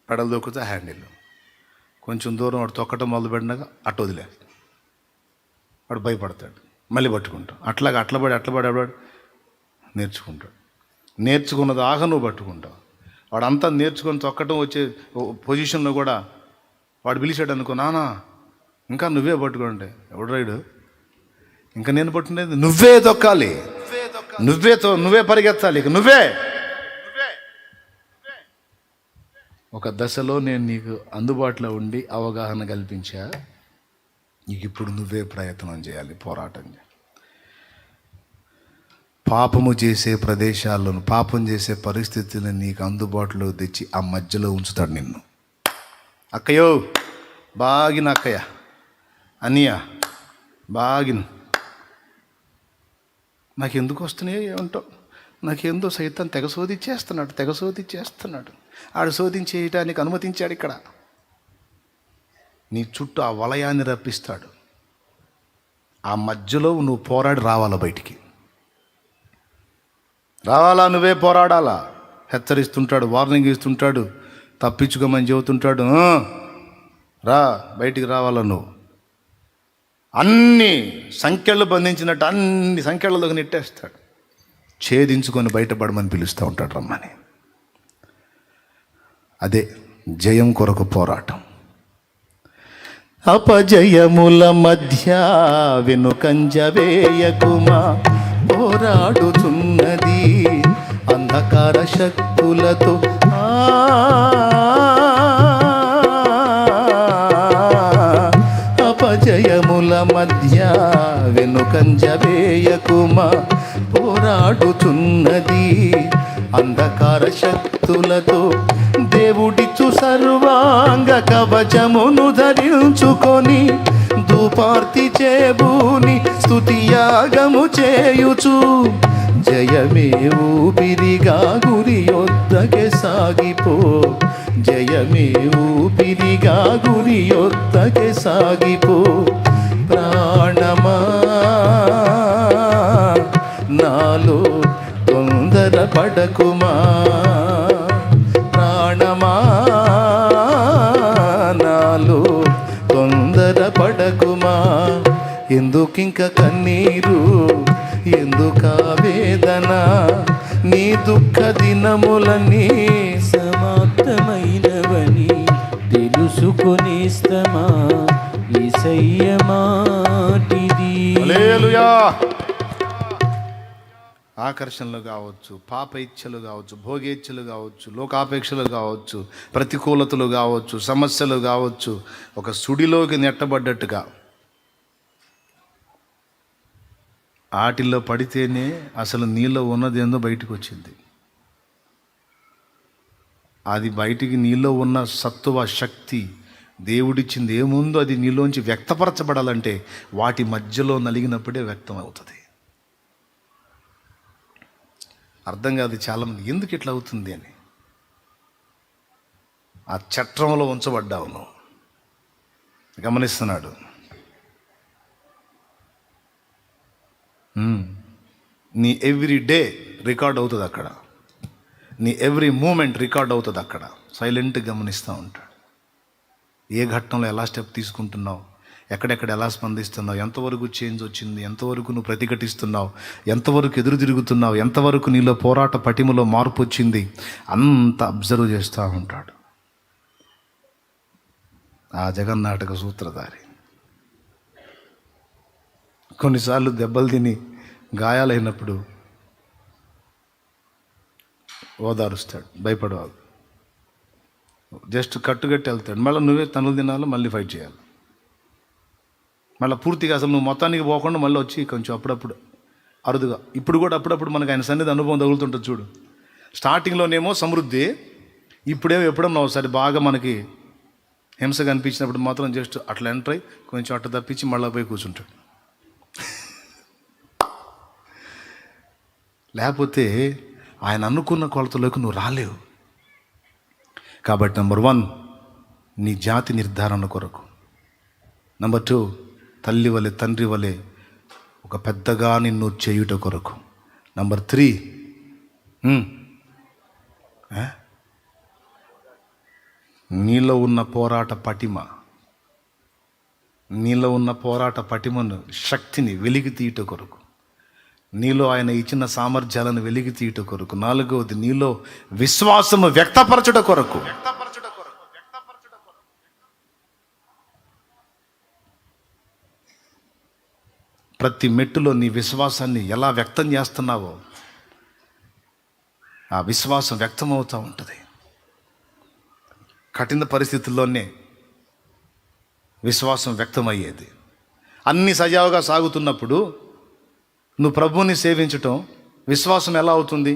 పెడలు తొక్కుతా, హ్యాండిల్. కొంచెం దూరం వాడు తొక్కటం మొదలుపెట్టినాక అట్ట వదిలేస్తాడు, వాడు భయపడతాడు, మళ్ళీ పట్టుకుంటాం. అట్లబడి నేర్చుకుంటాడు. నేర్చుకున్న దాకా నువ్వు పట్టుకుంటావు. వాడంతా నేర్చుకొని తొక్కటం వచ్చే పొజిషన్లో కూడా వాడు పిలిచాడు అనుకో, నానా ఇంకా నువ్వే పట్టుకుంటే, ఎవడు రైడు, ఇంకా నేను పట్టుకునేది నువ్వే తొక్కాలి, నువ్వే పరిగెత్తాలి, ఇక నువ్వే. ఒక దశలో నేను నీకు అందుబాటులో ఉండి అవగాహన కల్పించా, నీకు ఇప్పుడు నువ్వే ప్రయత్నం చేయాలి, పోరాటం చేయాలి. పాపము చేసే ప్రదేశాలను, పాపం చేసే పరిస్థితులను నీకు అందుబాటులో తెచ్చి ఆ మధ్యలో ఉంచుతాడు నిన్ను. అక్కయ్యో బాగిన, అక్కయ్య అన్నయ్య బాగిన, నాకెందుకు వస్తున్నాయో ఏమంటావు, నాకేందో సైతం తెగ శోధించేస్తున్నాడు. ఆడు శోధించేయటానికి అనుమతించాడు. ఇక్కడ నీ చుట్టూ ఆ వలయాన్ని రప్పిస్తాడు. ఆ మధ్యలో నువ్వు పోరాడి రావాలా, బయటికి రావాలా, నువ్వే పోరాడాలా. హెచ్చరిస్తుంటాడు, వార్నింగ్ ఇస్తుంటాడు, తప్పించుకోమని చెబుతుంటాడు. రా, బయటికి రావాలా నువ్వు. అన్ని సంఖ్యలు బంధించినట్టు అన్ని సంఖ్యలలోకి నెట్టేస్తాడు. ఛేదించుకొని బయటపడమని పిలుస్తూ ఉంటాడు, రమ్మని. అదే జయం కొరకు పోరాటం. అపజయముల మధ్య వెనుకంజ వేయకుమా, పోరాడుతున్నది అంధకార శక్తులతో. అపజయముల మధ్య వెనుకంజ వేయకుమా, పోరాడుతున్నది అంధకార శక్తులతో. దేవుడిచ్చు సర్వాంగ కవచమును ధరించుకొని, ధూపార్తి చేబూని స్తుతియాగము చేయుచు, జయమే ఊపిరిగా గురి యొద్దకే సాగిపో, జయమే ఊపిరిగా గురి యొద్దకే సాగిపో. ప్రాణమా నాలో తొందర పడకుమా, ప్రాణమా నాలో తొందర పడకుమా. ఎందుకింక కన్నీరు, ఎందుకా వేదన, నీ దుఃఖ దినములని సమాప్తమైనవని తెలుసుకొనేస్తమా, యేసయ్య మాటిది. హల్లెలూయా. ఆకర్షణలు కావచ్చు, పాప ఇచ్చలు కావచ్చు, భోగేచ్ఛలు కావచ్చు, లోకాపేక్షలు కావచ్చు, ప్రతికూలతలు కావచ్చు, సమస్యలు కావచ్చు, ఒక సుడిలోకి నెట్టబడ్డట్టుగా ఆటిల్లో పడితేనే అసలు నీలో ఉన్నది ఏందో బయటికి వచ్చింది. అది బయటికి నీలో ఉన్న సత్తువ శక్తి దేవుడిచ్చింది ఏముందో అది నీలోంచి వ్యక్తపరచబడాలంటే వాటి మధ్యలో నలిగినప్పుడే వ్యక్తం అవుతుంది. అర్థం కాదు చాలామంది, ఎందుకు ఇట్లా అవుతుంది అని. ఆ చట్రంలో ఉంచబడ్డావు నువ్వు, గమనిస్తున్నాడు. నీ ఎవ్రీ డే రికార్డ్ అవుతుంది అక్కడ, నీ ఎవ్రీ మూమెంట్ రికార్డ్ అవుతుంది అక్కడ. సైలెంట్గా గమనిస్తూ ఉంటాడు. ఏ ఘట్టంలో ఎలా స్టెప్ తీసుకుంటున్నావు, ఎక్కడెక్కడ ఎలా స్పందిస్తున్నావు, ఎంతవరకు చేంజ్ వచ్చింది, ఎంతవరకు నువ్వు ప్రతిఘటిస్తున్నావు, ఎంతవరకు ఎదురు తిరుగుతున్నావు, ఎంతవరకు నీలో పోరాట పటిమలో మార్పు వచ్చింది, అంత అబ్జర్వ్ చేస్తూ ఉంటాడు ఆ జగన్నాటక సూత్రధారి. కొన్నిసార్లు దెబ్బలు తిని గాయాలైనప్పుడు ఓదారుస్తాడు, భయపడవాడు, జస్ట్ కట్టుగట్టి వెళ్తాడు. మళ్ళీ నువ్వే తనులు తినాలి, మళ్ళీ ఫైట్ చేయాలి. మళ్ళీ పూర్తిగా అసలు నువ్వు మొత్తానికి పోకుండా మళ్ళీ వచ్చి కొంచెం అప్పుడప్పుడు అరుదుగా. ఇప్పుడు కూడా అప్పుడప్పుడు మనకు ఆయన సన్నిధి అనుభవం తగులుతుంటుంది చూడు. స్టార్టింగ్లోనేమో సమృద్ధి, ఇప్పుడేమో ఎప్పుడన్నా ఒకసారి బాగా మనకి హింస కనిపించినప్పుడు మాత్రం జస్ట్ అట్లా ఎంటర్ అయ్యి కొంచెం అట్లా తప్పించి మళ్ళీ పోయి కూర్చుంటాడు. లేకపోతే ఆయన అనుకున్న కొలతలోకి నువ్వు రాలేవు. కాబట్టి నెంబర్ 1 నీ జాతి నిర్ధారణ కొరకు, నెంబర్ 2 తల్లి వలె తండ్రి వలె ఒక పెద్దగా నిన్ను చేయుట కొరకు, నెంబర్ 3 నీలో ఉన్న పోరాట పటిమ, నీలో ఉన్న పోరాట పటిమను శక్తిని వెలికి తీయట కొరకు, నీలో ఆయన ఇచ్చిన సామర్థ్యాలను వెలికి తీయట కొరకు, 4వది నీలో విశ్వాసము వ్యక్తపరచుట కొరకు. ప్రతి మెట్టులో నీ విశ్వాసాన్ని ఎలా వ్యక్తం చేస్తున్నావో ఆ విశ్వాసం వ్యక్తమవుతూ ఉంటుంది. కఠిన పరిస్థితుల్లోనే విశ్వాసం వ్యక్తమయ్యేది. అన్ని సజావుగా సాగుతున్నప్పుడు నువ్వు ప్రభువుని సేవించటం విశ్వాసం ఎలా అవుతుంది?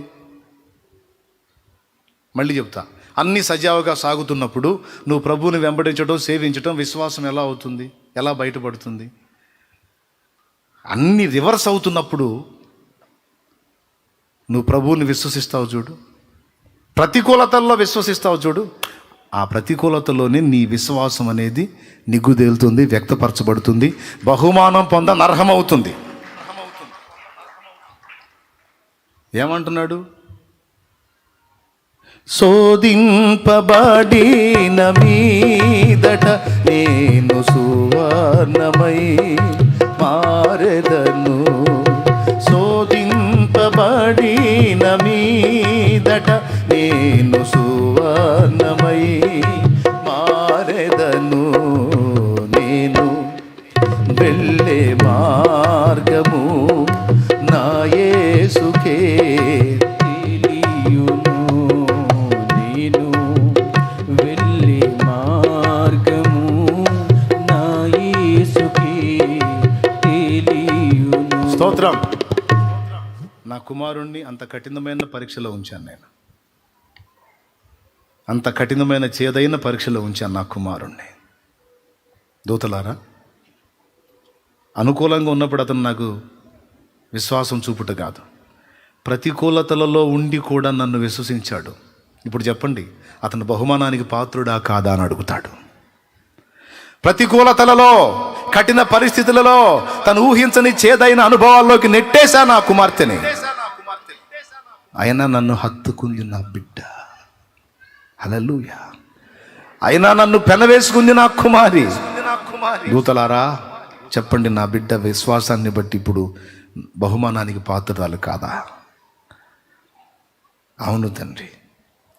మళ్ళీ చెప్తా, అన్ని సజావుగా సాగుతున్నప్పుడు నువ్వు ప్రభువుని వెంబడించడం సేవించటం విశ్వాసం ఎలా అవుతుంది, ఎలా బయటపడుతుంది? అన్ని రివర్స్ అవుతున్నప్పుడు నువ్వు ప్రభువుని విశ్వసిస్తావు చూడు, ప్రతికూలతల్లో విశ్వసిస్తావు చూడు, ఆ ప్రతికూలతలోనే నీ విశ్వాసం అనేది నిగ్గుదేలుతుంది, వ్యక్తపరచబడుతుంది, బహుమానం పొందనర్హమవుతుంది. ఏమంటున్నాడు? శోధింపబడిన మీదట నేను సువర్ణమై మారెదను. శోధింపబడిన మీదట నేను సువర్ణమై మారెదను. నేను వెళ్ళే మార్గము నా యేసుకే తెలియును. నేను వెళ్ళే మార్గము నా యేసుకే తెలియును. స్తోత్రం. నా కుమారుణ్ణి అంత కఠినమైన పరీక్షలో ఉంచాను నేను, అంత కఠినమైన చేదైన పరీక్షలో ఉంచాను నా కుమారుణ్ణి. దూతలారా, అనుకూలంగా ఉన్నప్పుడు అతను నాకు విశ్వాసం చూపుట కాదు, ప్రతికూలతలలో ఉండి కూడా నన్ను విశ్వసించాడు. ఇప్పుడు చెప్పండి, అతను బహుమానానికి పాత్రుడా కాదా అని అడుగుతాడు. ప్రతికూలతలలో, కఠిన పరిస్థితులలో తను ఊహించని చేదైన అనుభవాల్లోకి నెట్టేశా నా కుమార్తెని. అయినా నన్ను హత్తుకుంది నా బిడ్డ. హల్లెలూయా. అయినా నన్ను పెనవేసుకుంది నా కుమారి. దూతలారా చెప్పండి, నా బిడ్డ విశ్వాసాన్ని బట్టి ఇప్పుడు బహుమానానికి పాత్రురాలు కాదా? అవును తండ్రి,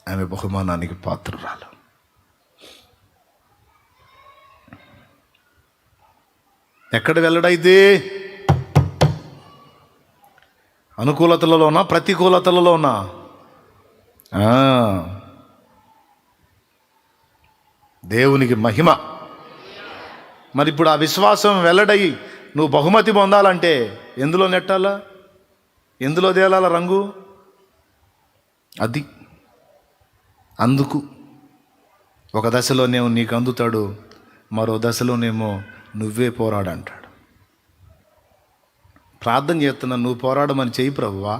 ఆమె బహుమానానికి పాత్రురాలు. ఎక్కడ వెళ్ళడైతే? అనుకూలతలలోనా ప్రతికూలతలలోనా? దేవునికి మహిమ. మరి ఇప్పుడు ఆ విశ్వాసం వెల్లడై నువ్వు బహుమతి పొందాలంటే ఎందులో నెట్టాలా, ఎందులో తేలాల రంగు? అది అందుకు ఒక దశలోనేమో నీకు అందుతాడు, మరో దశలోనేమో నువ్వే పోరాడంటాడు. ప్రార్థన చేస్తున్నా, నువ్వు పోరాడమని చెయ్యి ప్రభువా.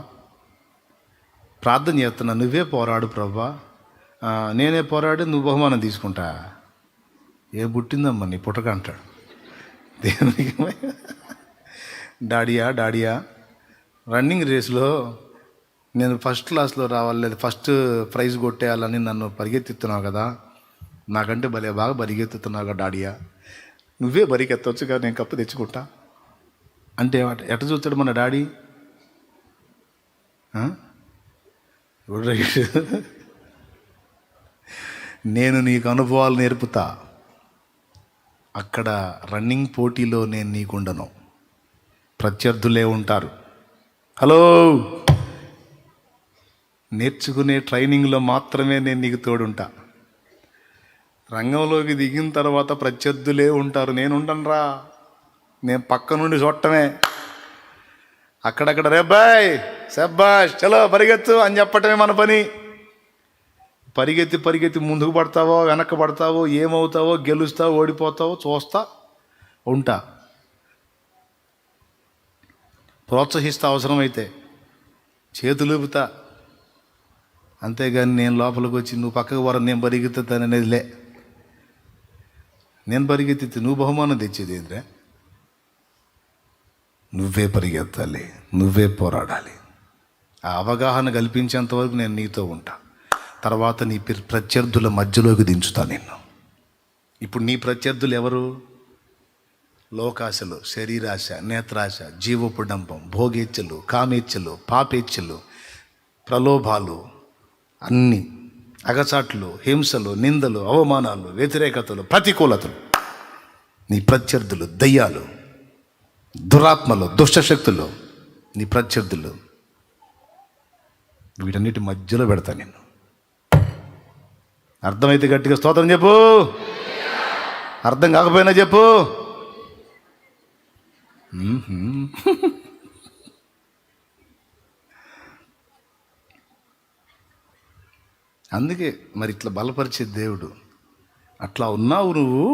ప్రార్థన చేస్తున్నా, నువ్వే పోరాడు ప్రభువా. నేనే పోరాడి నువ్వు బహుమానం తీసుకుంటా. ఏ పుట్టిందమ్మా నీ పుట్టక అంటాడు. దేవునికి డాడియా రన్నింగ్ రేస్లో నేను ఫస్ట్ క్లాస్లో రావాలి లేదా ఫస్ట్ ప్రైజ్ కొట్టేయాలని నన్ను పరిగెత్తిస్తున్నావు కదా, నాకంటే భలే బాగా పరిగెత్తుతున్నావు కదా డాడియా, నువ్వే పరిగెత్తవచ్చు కదా, నేను కప్పు తెచ్చుకుంటా అంటే ఎట చూస్తాడు మన డాడీ? నేను నీకు అనుభవాలు నేర్పుతా, అక్కడ రన్నింగ్ పోటీలో నేను నీకుండను, ప్రత్యర్థులే ఉంటారు. హలో, నేర్చుకునే ట్రైనింగ్లో మాత్రమే నేను నీకు తోడుంటా. రంగంలోకి దిగిన తర్వాత ప్రత్యర్థులే ఉంటారు, నేను ఉండనురా, నేను పక్క నుండి చూడటమే. అక్కడక్కడ రేబాయ్ శబ్బాష్ చలో పరిగెత్తు అని చెప్పటమే మన పని. పరిగెత్తి పరిగెత్తి ముందుకు పడతావో వెనక్కి పడతావో, ఏమవుతావో, గెలుస్తావో ఓడిపోతావో చూస్తా ఉంటా, ప్రోత్సహిస్తా, అవసరమైతే చేతులుపుతా. అంతేగాని నేను లోపలికి వచ్చి నువ్వు పక్కకు పోరా నేను పరిగెత్తుతాను అనేది లే. నేను పరిగెత్తి నువ్వు బహుమానం తెచ్చేది ఏంద్రా? నువ్వే పరిగెత్తాలి, నువ్వే పోరాడాలి. ఆ అవగాహన కల్పించేంత వరకు నేను నీతో ఉంటా. తర్వాత నీ ప్రత్యర్థుల మధ్యలోకి దించుతా నిన్ను. ఇప్పుడు నీ ప్రత్యర్థులు ఎవరు? లోకాశలు, శరీరాశ, నేత్రాశ, జీవపుడంబం, భోగేచ్ఛలు, కామేచ్ఛలు, పాపేచ్ఛలు, ప్రలోభాలు, అన్ని అగచాట్లు, హింసలు, నిందలు, అవమానాలు, వ్యతిరేకతలు, ప్రతికూలతలు. నీ ప్రత్యర్థులు దయ్యాలు, దురాత్మలు, దుష్టశక్తులు, నీ ప్రత్యర్థులు. వీటన్నిటి మధ్యలో పెడతా నిన్ను. అర్థమైతే గట్టిగా స్తోత్రం చెప్పు, అర్థం కాకపోయినా చెప్పు. అందుకే మరి ఇట్లా బలపరిచే దేవుడు. అట్లా ఉన్నావు నువ్వు,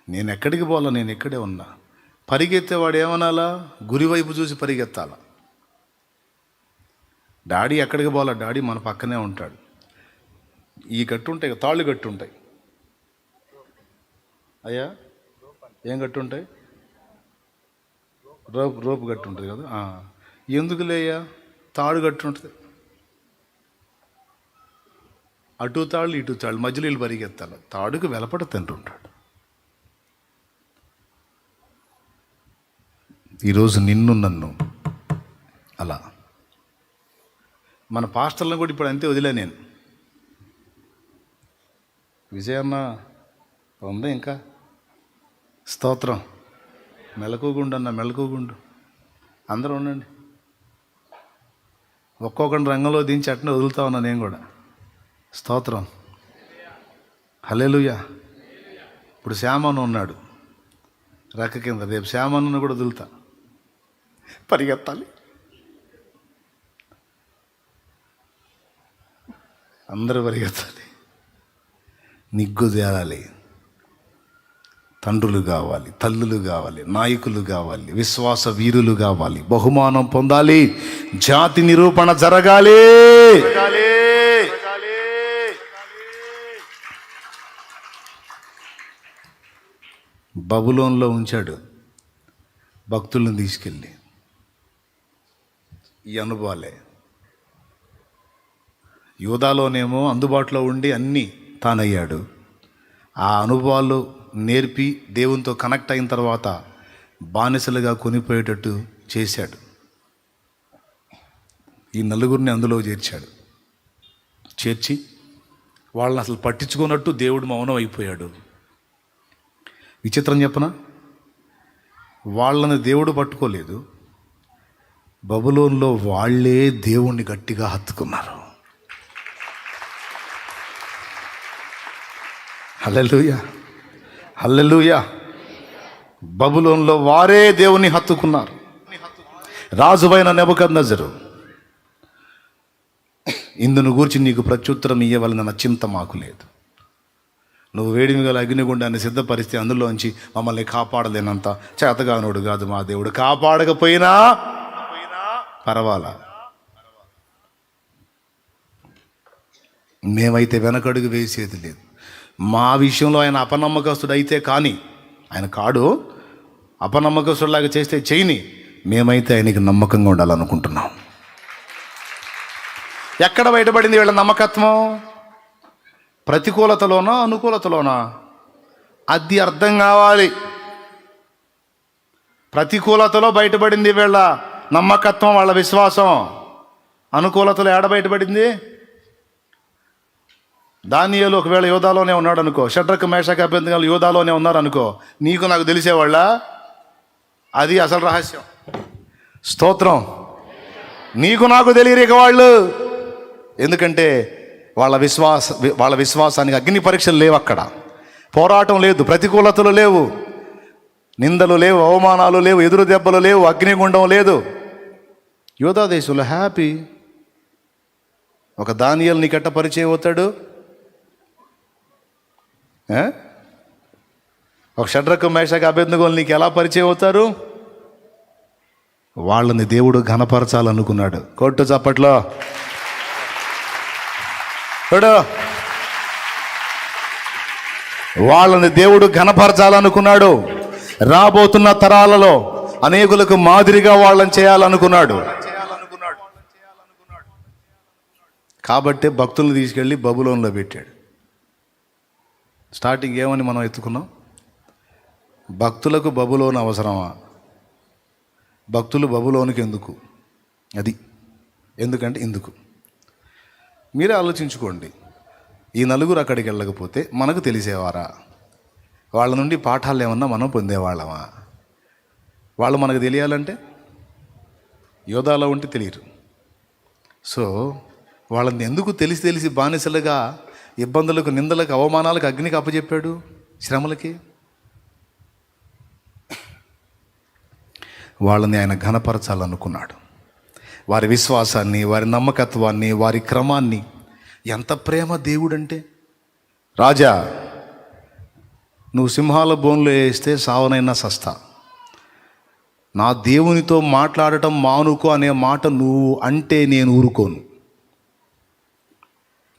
నేను ఎక్కడికి పోలా, నేను ఇక్కడే ఉన్నా. పరిగెత్తేవాడు ఏమనాలా? గురివైపు చూసి పరిగెత్తాల. డాడీ ఎక్కడికి పోలా, డాడీ మన పక్కనే ఉంటాడు. ఈ గట్టు ఉంటాయి, తాళ్ళు గట్టు ఉంటాయి. అయ్యా ఏం గట్టు ఉంటాయి? రోపు గట్టు ఉంటుంది కదా. ఎందుకు లేయ్యా? తాడు గట్టు ఉంటుంది. అటు తాళ్ళు ఇటు తాళ్ళు మధ్యలో వీళ్ళు పరిగెత్తాలి. తాడుకు వెలపడ తింటుంటాడు. ఈరోజు నిన్ను నన్ను అలా మన పాస్టర్లను కూడా ఇప్పుడు అంతే వదిలే నేను. విజయన్న ఉందా ఇంకా? స్తోత్రం. మెలకుగుండు అన్న, మెలకుగుండు. అందరూ ఉండండి. ఒక్కొక్కరిని రంగంలో దించి అట్నే వదులుతా ఉన్నా నేను కూడా. స్తోత్రం. హల్లెలూయా. ఇప్పుడు శ్యామను ఉన్నాడు రెక్క కింద, రేపు శ్యామను కూడా వదులుతా. పరిగెత్తాలి, అందరూ పరిగెత్తాలి, నిగ్గు తేలాలి. తండ్రులు కావాలి, తల్లులు కావాలి, నాయకులు కావాలి, విశ్వాస వీరులు కావాలి, బహుమానం పొందాలి, జాతి నిరూపణ జరగాలి. బబులోన్లో ఉంచాడు భక్తులను తీసుకెళ్ళి. ఈ అనుభవాలే. యూదాలోనేమో అందుబాటులో ఉండి అన్నీ తానయ్యాడు. ఆ అనుభవాలు నేర్పి దేవునితో కనెక్ట్ అయిన తర్వాత బానిసలుగా కొనిపోయేటట్టు చేశాడు. ఈ నలుగురిని అందులో చేర్చాడు. చేర్చి వాళ్ళని అసలు పట్టించుకున్నట్టు దేవుడు మౌనం అయిపోయాడు. విచిత్రం చెప్పనా? వాళ్ళని దేవుడు పట్టుకోలేదు, బబులోన్లో వాళ్ళే దేవుణ్ణి గట్టిగా హత్తుకున్నారు. హల్లెలూయా, హల్లెలూయా. బబులోన్లో వారే దేవుని హత్తుకున్నారు. రాజువైన నెబుకద్నెజరు, ఇందును గూర్చి నీకు ప్రత్యుత్తరం ఇయ్యవలన చింత మాకు లేదు. నువ్వు వేడిమి గల అగ్నిగుండాన్ని సిద్ధపరిస్తే అందులోంచి మమ్మల్ని కాపాడలేనంత చేతగానోడు కాదు మా దేవుడు. కాపాడకపోయినా పర్వాలా, మేమైతే వెనకడుగు వేసేది లేదు. మా విషయంలో ఆయన అపనమ్మకస్తుడు అయితే కానీ, ఆయన కాడు, అపనమ్మకస్తుడిలాగా చేస్తే చేయని, మేమైతే ఆయనకి నమ్మకంగా ఉండాలనుకుంటున్నాం. ఎక్కడ బయటపడింది వీళ్ళ నమ్మకత్వం? ప్రతికూలతలోనా అనుకూలతలోనా? అది అర్థం కావాలి. ప్రతికూలతలో బయటపడింది వీళ్ళ నమ్మకత్వం, వాళ్ళ విశ్వాసం. అనుకూలతలో ఏడ బయటపడింది? దానియేలు ఒకవేళ యోధాలోనే ఉన్నాడు అనుకో, షడ్రక్ మేషక్ అబేద్నెగోలు యోధాలోనే ఉన్నారు అనుకో, నీకు నాకు తెలిసేవాళ్ళ? అది అసలు రహస్యం. స్తోత్రం. నీకు నాకు తెలియరు ఇక వాళ్ళు. ఎందుకంటే వాళ్ళ విశ్వాసానికి అగ్ని పరీక్షలు లేవు, అక్కడ పోరాటం లేదు, ప్రతికూలతలు లేవు, నిందలు లేవు, అవమానాలు లేవు, ఎదురు దెబ్బలు లేవు, అగ్నిగుండం లేదు. యోధా దేశంలో హ్యాపీ. ఒక దానియేలు నీకెట్ట పరిచయం అవుతాడు? ఒక షడ్రక్ మేషక్ అబేద్నెగోలు నీకు ఎలా పరిచయం అవుతారు? వాళ్ళని దేవుడు ఘనపరచాలనుకున్నాడు. కొట్టు చప్పట్లో. చూడు, వాళ్ళని దేవుడు ఘనపరచాలనుకున్నాడు. రాబోతున్న తరాలలో అనేకులకు మాదిరిగా వాళ్ళని చేయాలనుకున్నాడు. కాబట్టి భక్తులను తీసుకెళ్ళి బబులోన్లో పెట్టాడు. స్టార్టింగ్ ఏమని మనం ఎత్తుకున్నాం? భక్తులకు బబులోను అవసరమా? భక్తులు బబులోనికి ఎందుకు? అది ఎందుకంటే ఎందుకు మీరే ఆలోచించుకోండి. ఈ నలుగురు అక్కడికి వెళ్ళకపోతే మనకు తెలిసేవారా? వాళ్ళ నుండి పాఠాలు ఏమన్నా మనం పొందేవాళ్ళమా? వాళ్ళు మనకు తెలియాలంటే యోధాలో ఉంటే తెలియరు. సో వాళ్ళని ఎందుకు తెలిసి బానిసలుగా ఇబ్బందులకు, నిందలకు, అవమానాలకు, అగ్నికి అప్పచెప్పాడు? శ్రమలకి. వాళ్ళని ఆయన ఘనపరచాలనుకున్నాడు. వారి విశ్వాసాన్ని, వారి నమ్మకత్వాన్ని, వారి క్రమాన్ని. ఎంత ప్రేమ దేవుడంటే! రాజా, నువ్వు సింహాల బోన్లో వేస్తే సావనైనా సస్తా, నా దేవునితో మాట్లాడటం మానుకో అనే మాట నువ్వు అంటే నేను ఊరుకోను.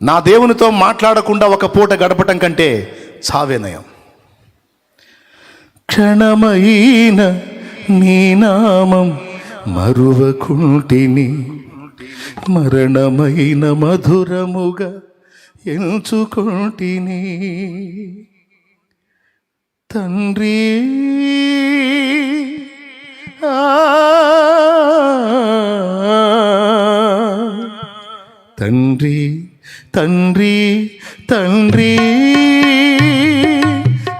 నా దేవునితో మాట్లాడకుండా ఒక పూట గడపటం కంటే చావే నయం. క్షణమైన నీ నామం మరువకుంటిని, మరణమైన మధురముగా ఎంచుకుంటిని. తండ్రి తండ్రి తండ్రి తండ్రి,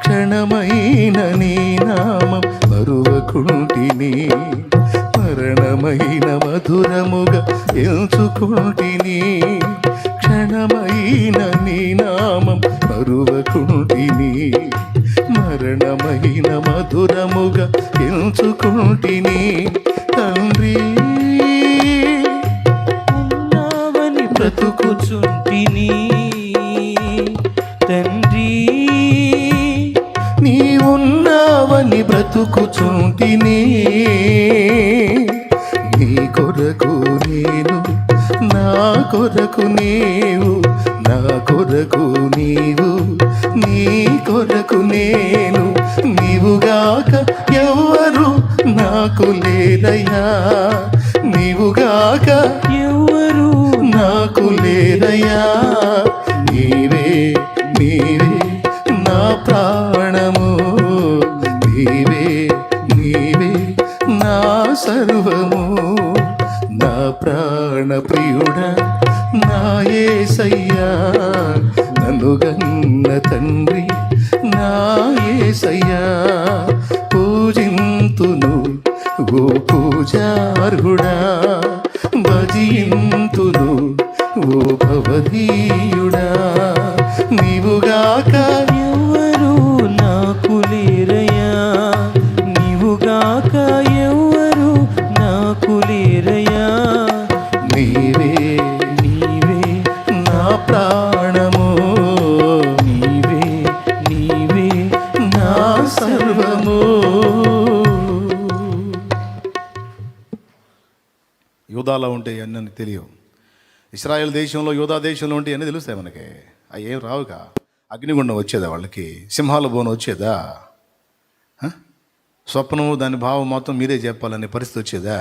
క్షణమైన నీ నామం మరువకుంటిని, మరణమైన మధురముగా ఎంచుకుంటిని. క్షణమైన నీ నామం మరువకుంటిని, మరణమైన మధురముగా ఎంచుకుంటిని. తండ్రి ఉన్నావని బ్రతుకుచుంటిని, తండ్రి నీ ఉన్నావని బ్రతుకుచుంటిని. నీ కొరకు నేను, నా కొరకు నీవు, నా కొరకు నీవు, నీ కొరకు నేను. నీవుగాక ఎవ్వరు నాకు లేరయ్యా, నీవుగాక ఎవరు నాకు లేరయ్యా. నీవే నీవే నా ప్రాణము, నీవే నీవే నా సర్వము. నా ప్రాణ ప్రియుడా నా యేసయ్యా, నన్ను గన్న తండ్రి నా యేసయ్యా. పూజింతును ఓ పూజార్హుడా, భజింతును ఓ భవదీయుడా. నీవుగాక ఎవరు నాకు లేరయ్యా, నీవుగాక ఎవరు నాకు లేరయ్యా. నీవే నీవే నా ప్రాణము, నీవే నీవే నా సర్వము. యూదాలో ఉంటే అన్నీ తెలియవు. ఇశ్రాయేల్ దేశంలో, యూదా దేశంలో ఉంటే అన్నీ తెలుస్తాయి మనకి. అవి ఏం రావుగా. అగ్నిగుండం వచ్చేదా వాళ్ళకి? సింహాల బోను వచ్చేదా? స్వప్నము దాని భావం మొత్తం మీరే చెప్పాలనే పరిస్థితి వచ్చేదా?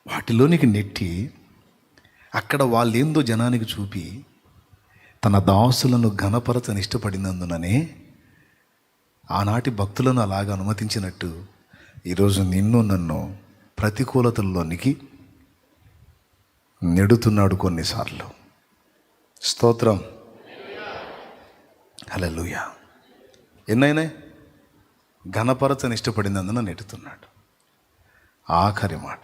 వాటిలోనికి నెట్టి అక్కడ వాళ్ళేందో జనానికి చూపి తన దాసులను ఘనపరచని ఇష్టపడినందుననే ఆనాటి భక్తులను అలాగ అనుమతించినట్టు ఈరోజు నిన్ను నన్ను ప్రతికూలతల్లోనికి నెడుతున్నాడు కొన్నిసార్లు. స్తోత్రం, హల్లెలూయా. ఎన్నైనా ఘనపరచని ఇష్టపడినందున నెట్టుతున్నాడు. ఆఖరి మాట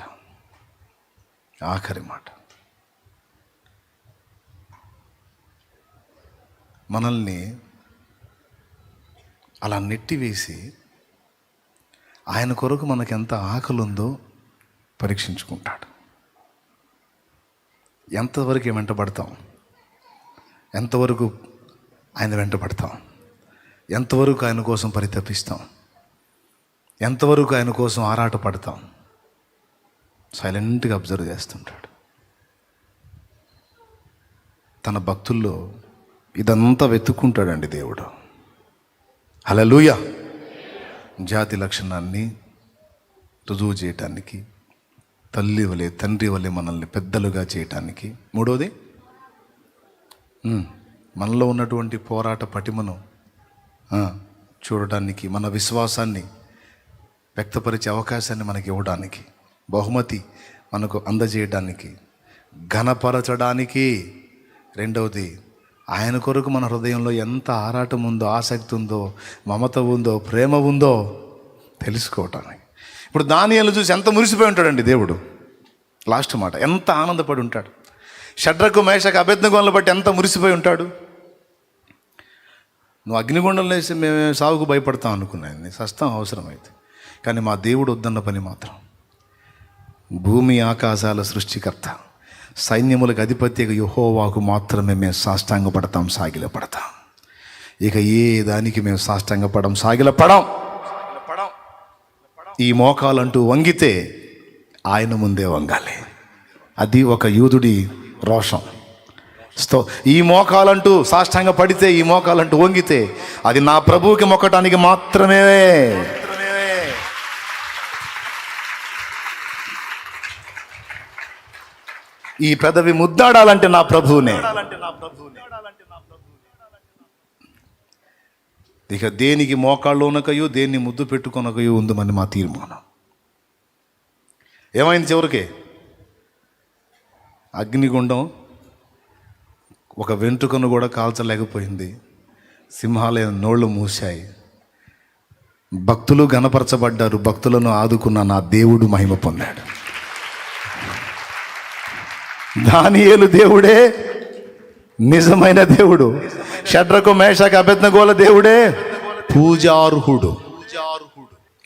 మనల్ని అలా నెట్టివేసి ఆయన కొరకు మనకెంత ఆకలి ఉందో పరీక్షించుకుంటాడు. ఎంతవరకు వెంటబడతాం, ఎంతవరకు ఆయన వెంటబడతాం, ఎంతవరకు ఆయన కోసం పరితపిస్తాం, ఎంతవరకు ఆయన కోసం ఆరాటపడతాం. సైలెంట్గా అబ్జర్వ్ చేస్తుంటాడు. తన భక్తుల్లో ఇదంతా వెతుక్కుంటాడండి దేవుడు. హల్లెలూయా. జాతి లక్షణాన్ని రుజువు చేయటానికి, తల్లి వలె తండ్రి వలె మనల్ని పెద్దలుగా చేయటానికి. మూడోది, మనలో ఉన్నటువంటి పోరాట పటిమను చూడటానికి, మన విశ్వాసాన్ని వ్యక్తపరిచే అవకాశాన్ని మనకి ఇవ్వడానికి, బహుమతి మనకు అందజేయడానికి, ఘనపరచడానికి. రెండవది, ఆయన కొరకు మన హృదయంలో ఎంత ఆరాటం ఉందో, ఆసక్తి ఉందో, మమత ఉందో, ప్రేమ ఉందో తెలుసుకోవటానికి. ఇప్పుడు దానియేలు చూసి ఎంత మురిసిపోయి ఉంటాడండి దేవుడు. లాస్ట్ మాట, ఎంత ఆనందపడి ఉంటాడు. షడ్రకు మేషకు అబేద్నెగోలను బట్టి ఎంత మురిసిపోయి ఉంటాడు. నువ్వు అగ్నిగుండంలో వేసి మేము సాగుకు భయపడతాం అనుకున్నాను, నీ సస్తం అవసరమైతే. కానీ మా దేవుడు వద్దన్న పని మాత్రం, భూమి ఆకాశాల సృష్టికర్త, సైన్యములకు అధిపత్యగా యెహోవాకు మాత్రమే మేము సాష్టాంగపడతాం, సాగిలపడతాం. ఇక ఏ దానికి మేము సాష్టాంగపడం, సాగిలపడం. ఈ మోకాలంటూ వంగితే ఆయన ముందే వంగాలి. అది ఒక యూదుడి రోషం. ఈ మోకాలంటూ సాష్టాంగ పడితే, ఈ మోకాలంటూ వంగితే అది నా ప్రభువుకి మొక్కటానికి మాత్రమే. ఈ పెదవి ముద్దాడాలంటే నా ప్రభువునే. ఇక దేనికి మోకాళ్ళలోనకయో దేన్ని ముద్దు పెట్టుకొనకయో ఉందని మా తీర్మానం. ఏమైంది చివరికి? అగ్నిగుండం ఒక వెంట్రుకను కూడా కాల్చలేకపోయింది. సింహాలయ నోళ్ళు మూశాయి. భక్తులు ఘనపరచబడ్డారు. భక్తులను ఆదుకున్న నా దేవుడు మహిమ పొందాడు. దానియేలు దేవుడే నిజమైన దేవుడు. షడ్రకు మేషకు అబేద్నెగోల దేవుడే పూజార్హుడు.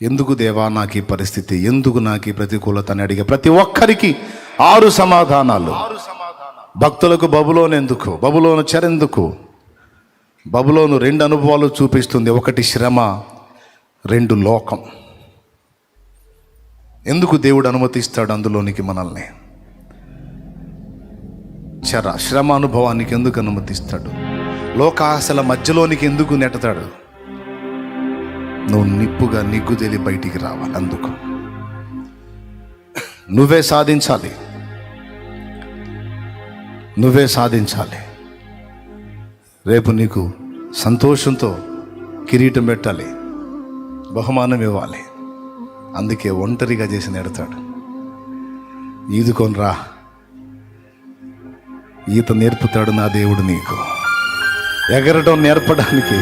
ఎందుకు దేవా నాకు ఈ పరిస్థితి, ఎందుకు నాకు ఈ ప్రతికూలత అని అడిగే ప్రతి ఒక్కరికి 6 సమాధానాలు. భక్తులకు బబులోను ఎందుకు, బబులోను చెరెందుకు? బబులోను 2 అనుభవాలు చూపిస్తుంది. 1 శ్రమ, 2 లోకం. ఎందుకు దేవుడు అనుమతిస్తాడు అందులోనికి మనల్ని? శ్రమ అనుభవానికి ఎందుకు అనుమతిస్తాడు? లోకాశల మధ్యలోనికి ఎందుకు నెట్టతాడు? నువ్వు నిప్పుగా నిగ్గుదేలి బయటికి రావాలి. అందుకు నువ్వే సాధించాలి, నువ్వే సాధించాలి. రేపు నీకు సంతోషంతో కిరీటం పెట్టాలి, బహుమానం ఇవ్వాలి. అందుకే ఒంటరిగా చేసి నెడతాడు. ఈదుకొని రా, ఈత నేర్పుతాడు నా దేవుడు నీకు. ఎగరడం నేర్పడానికి,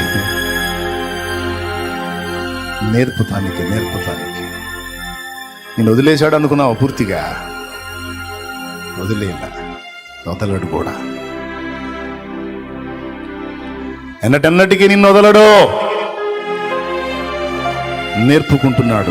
నేర్పుతానికి. నేను వదిలేశాడు అనుకున్నావు పూర్తిగా? వదలడు కూడా. ఎన్నటెన్నటికీ నిన్ను వదలడు. నేర్పుకుంటున్నాడు.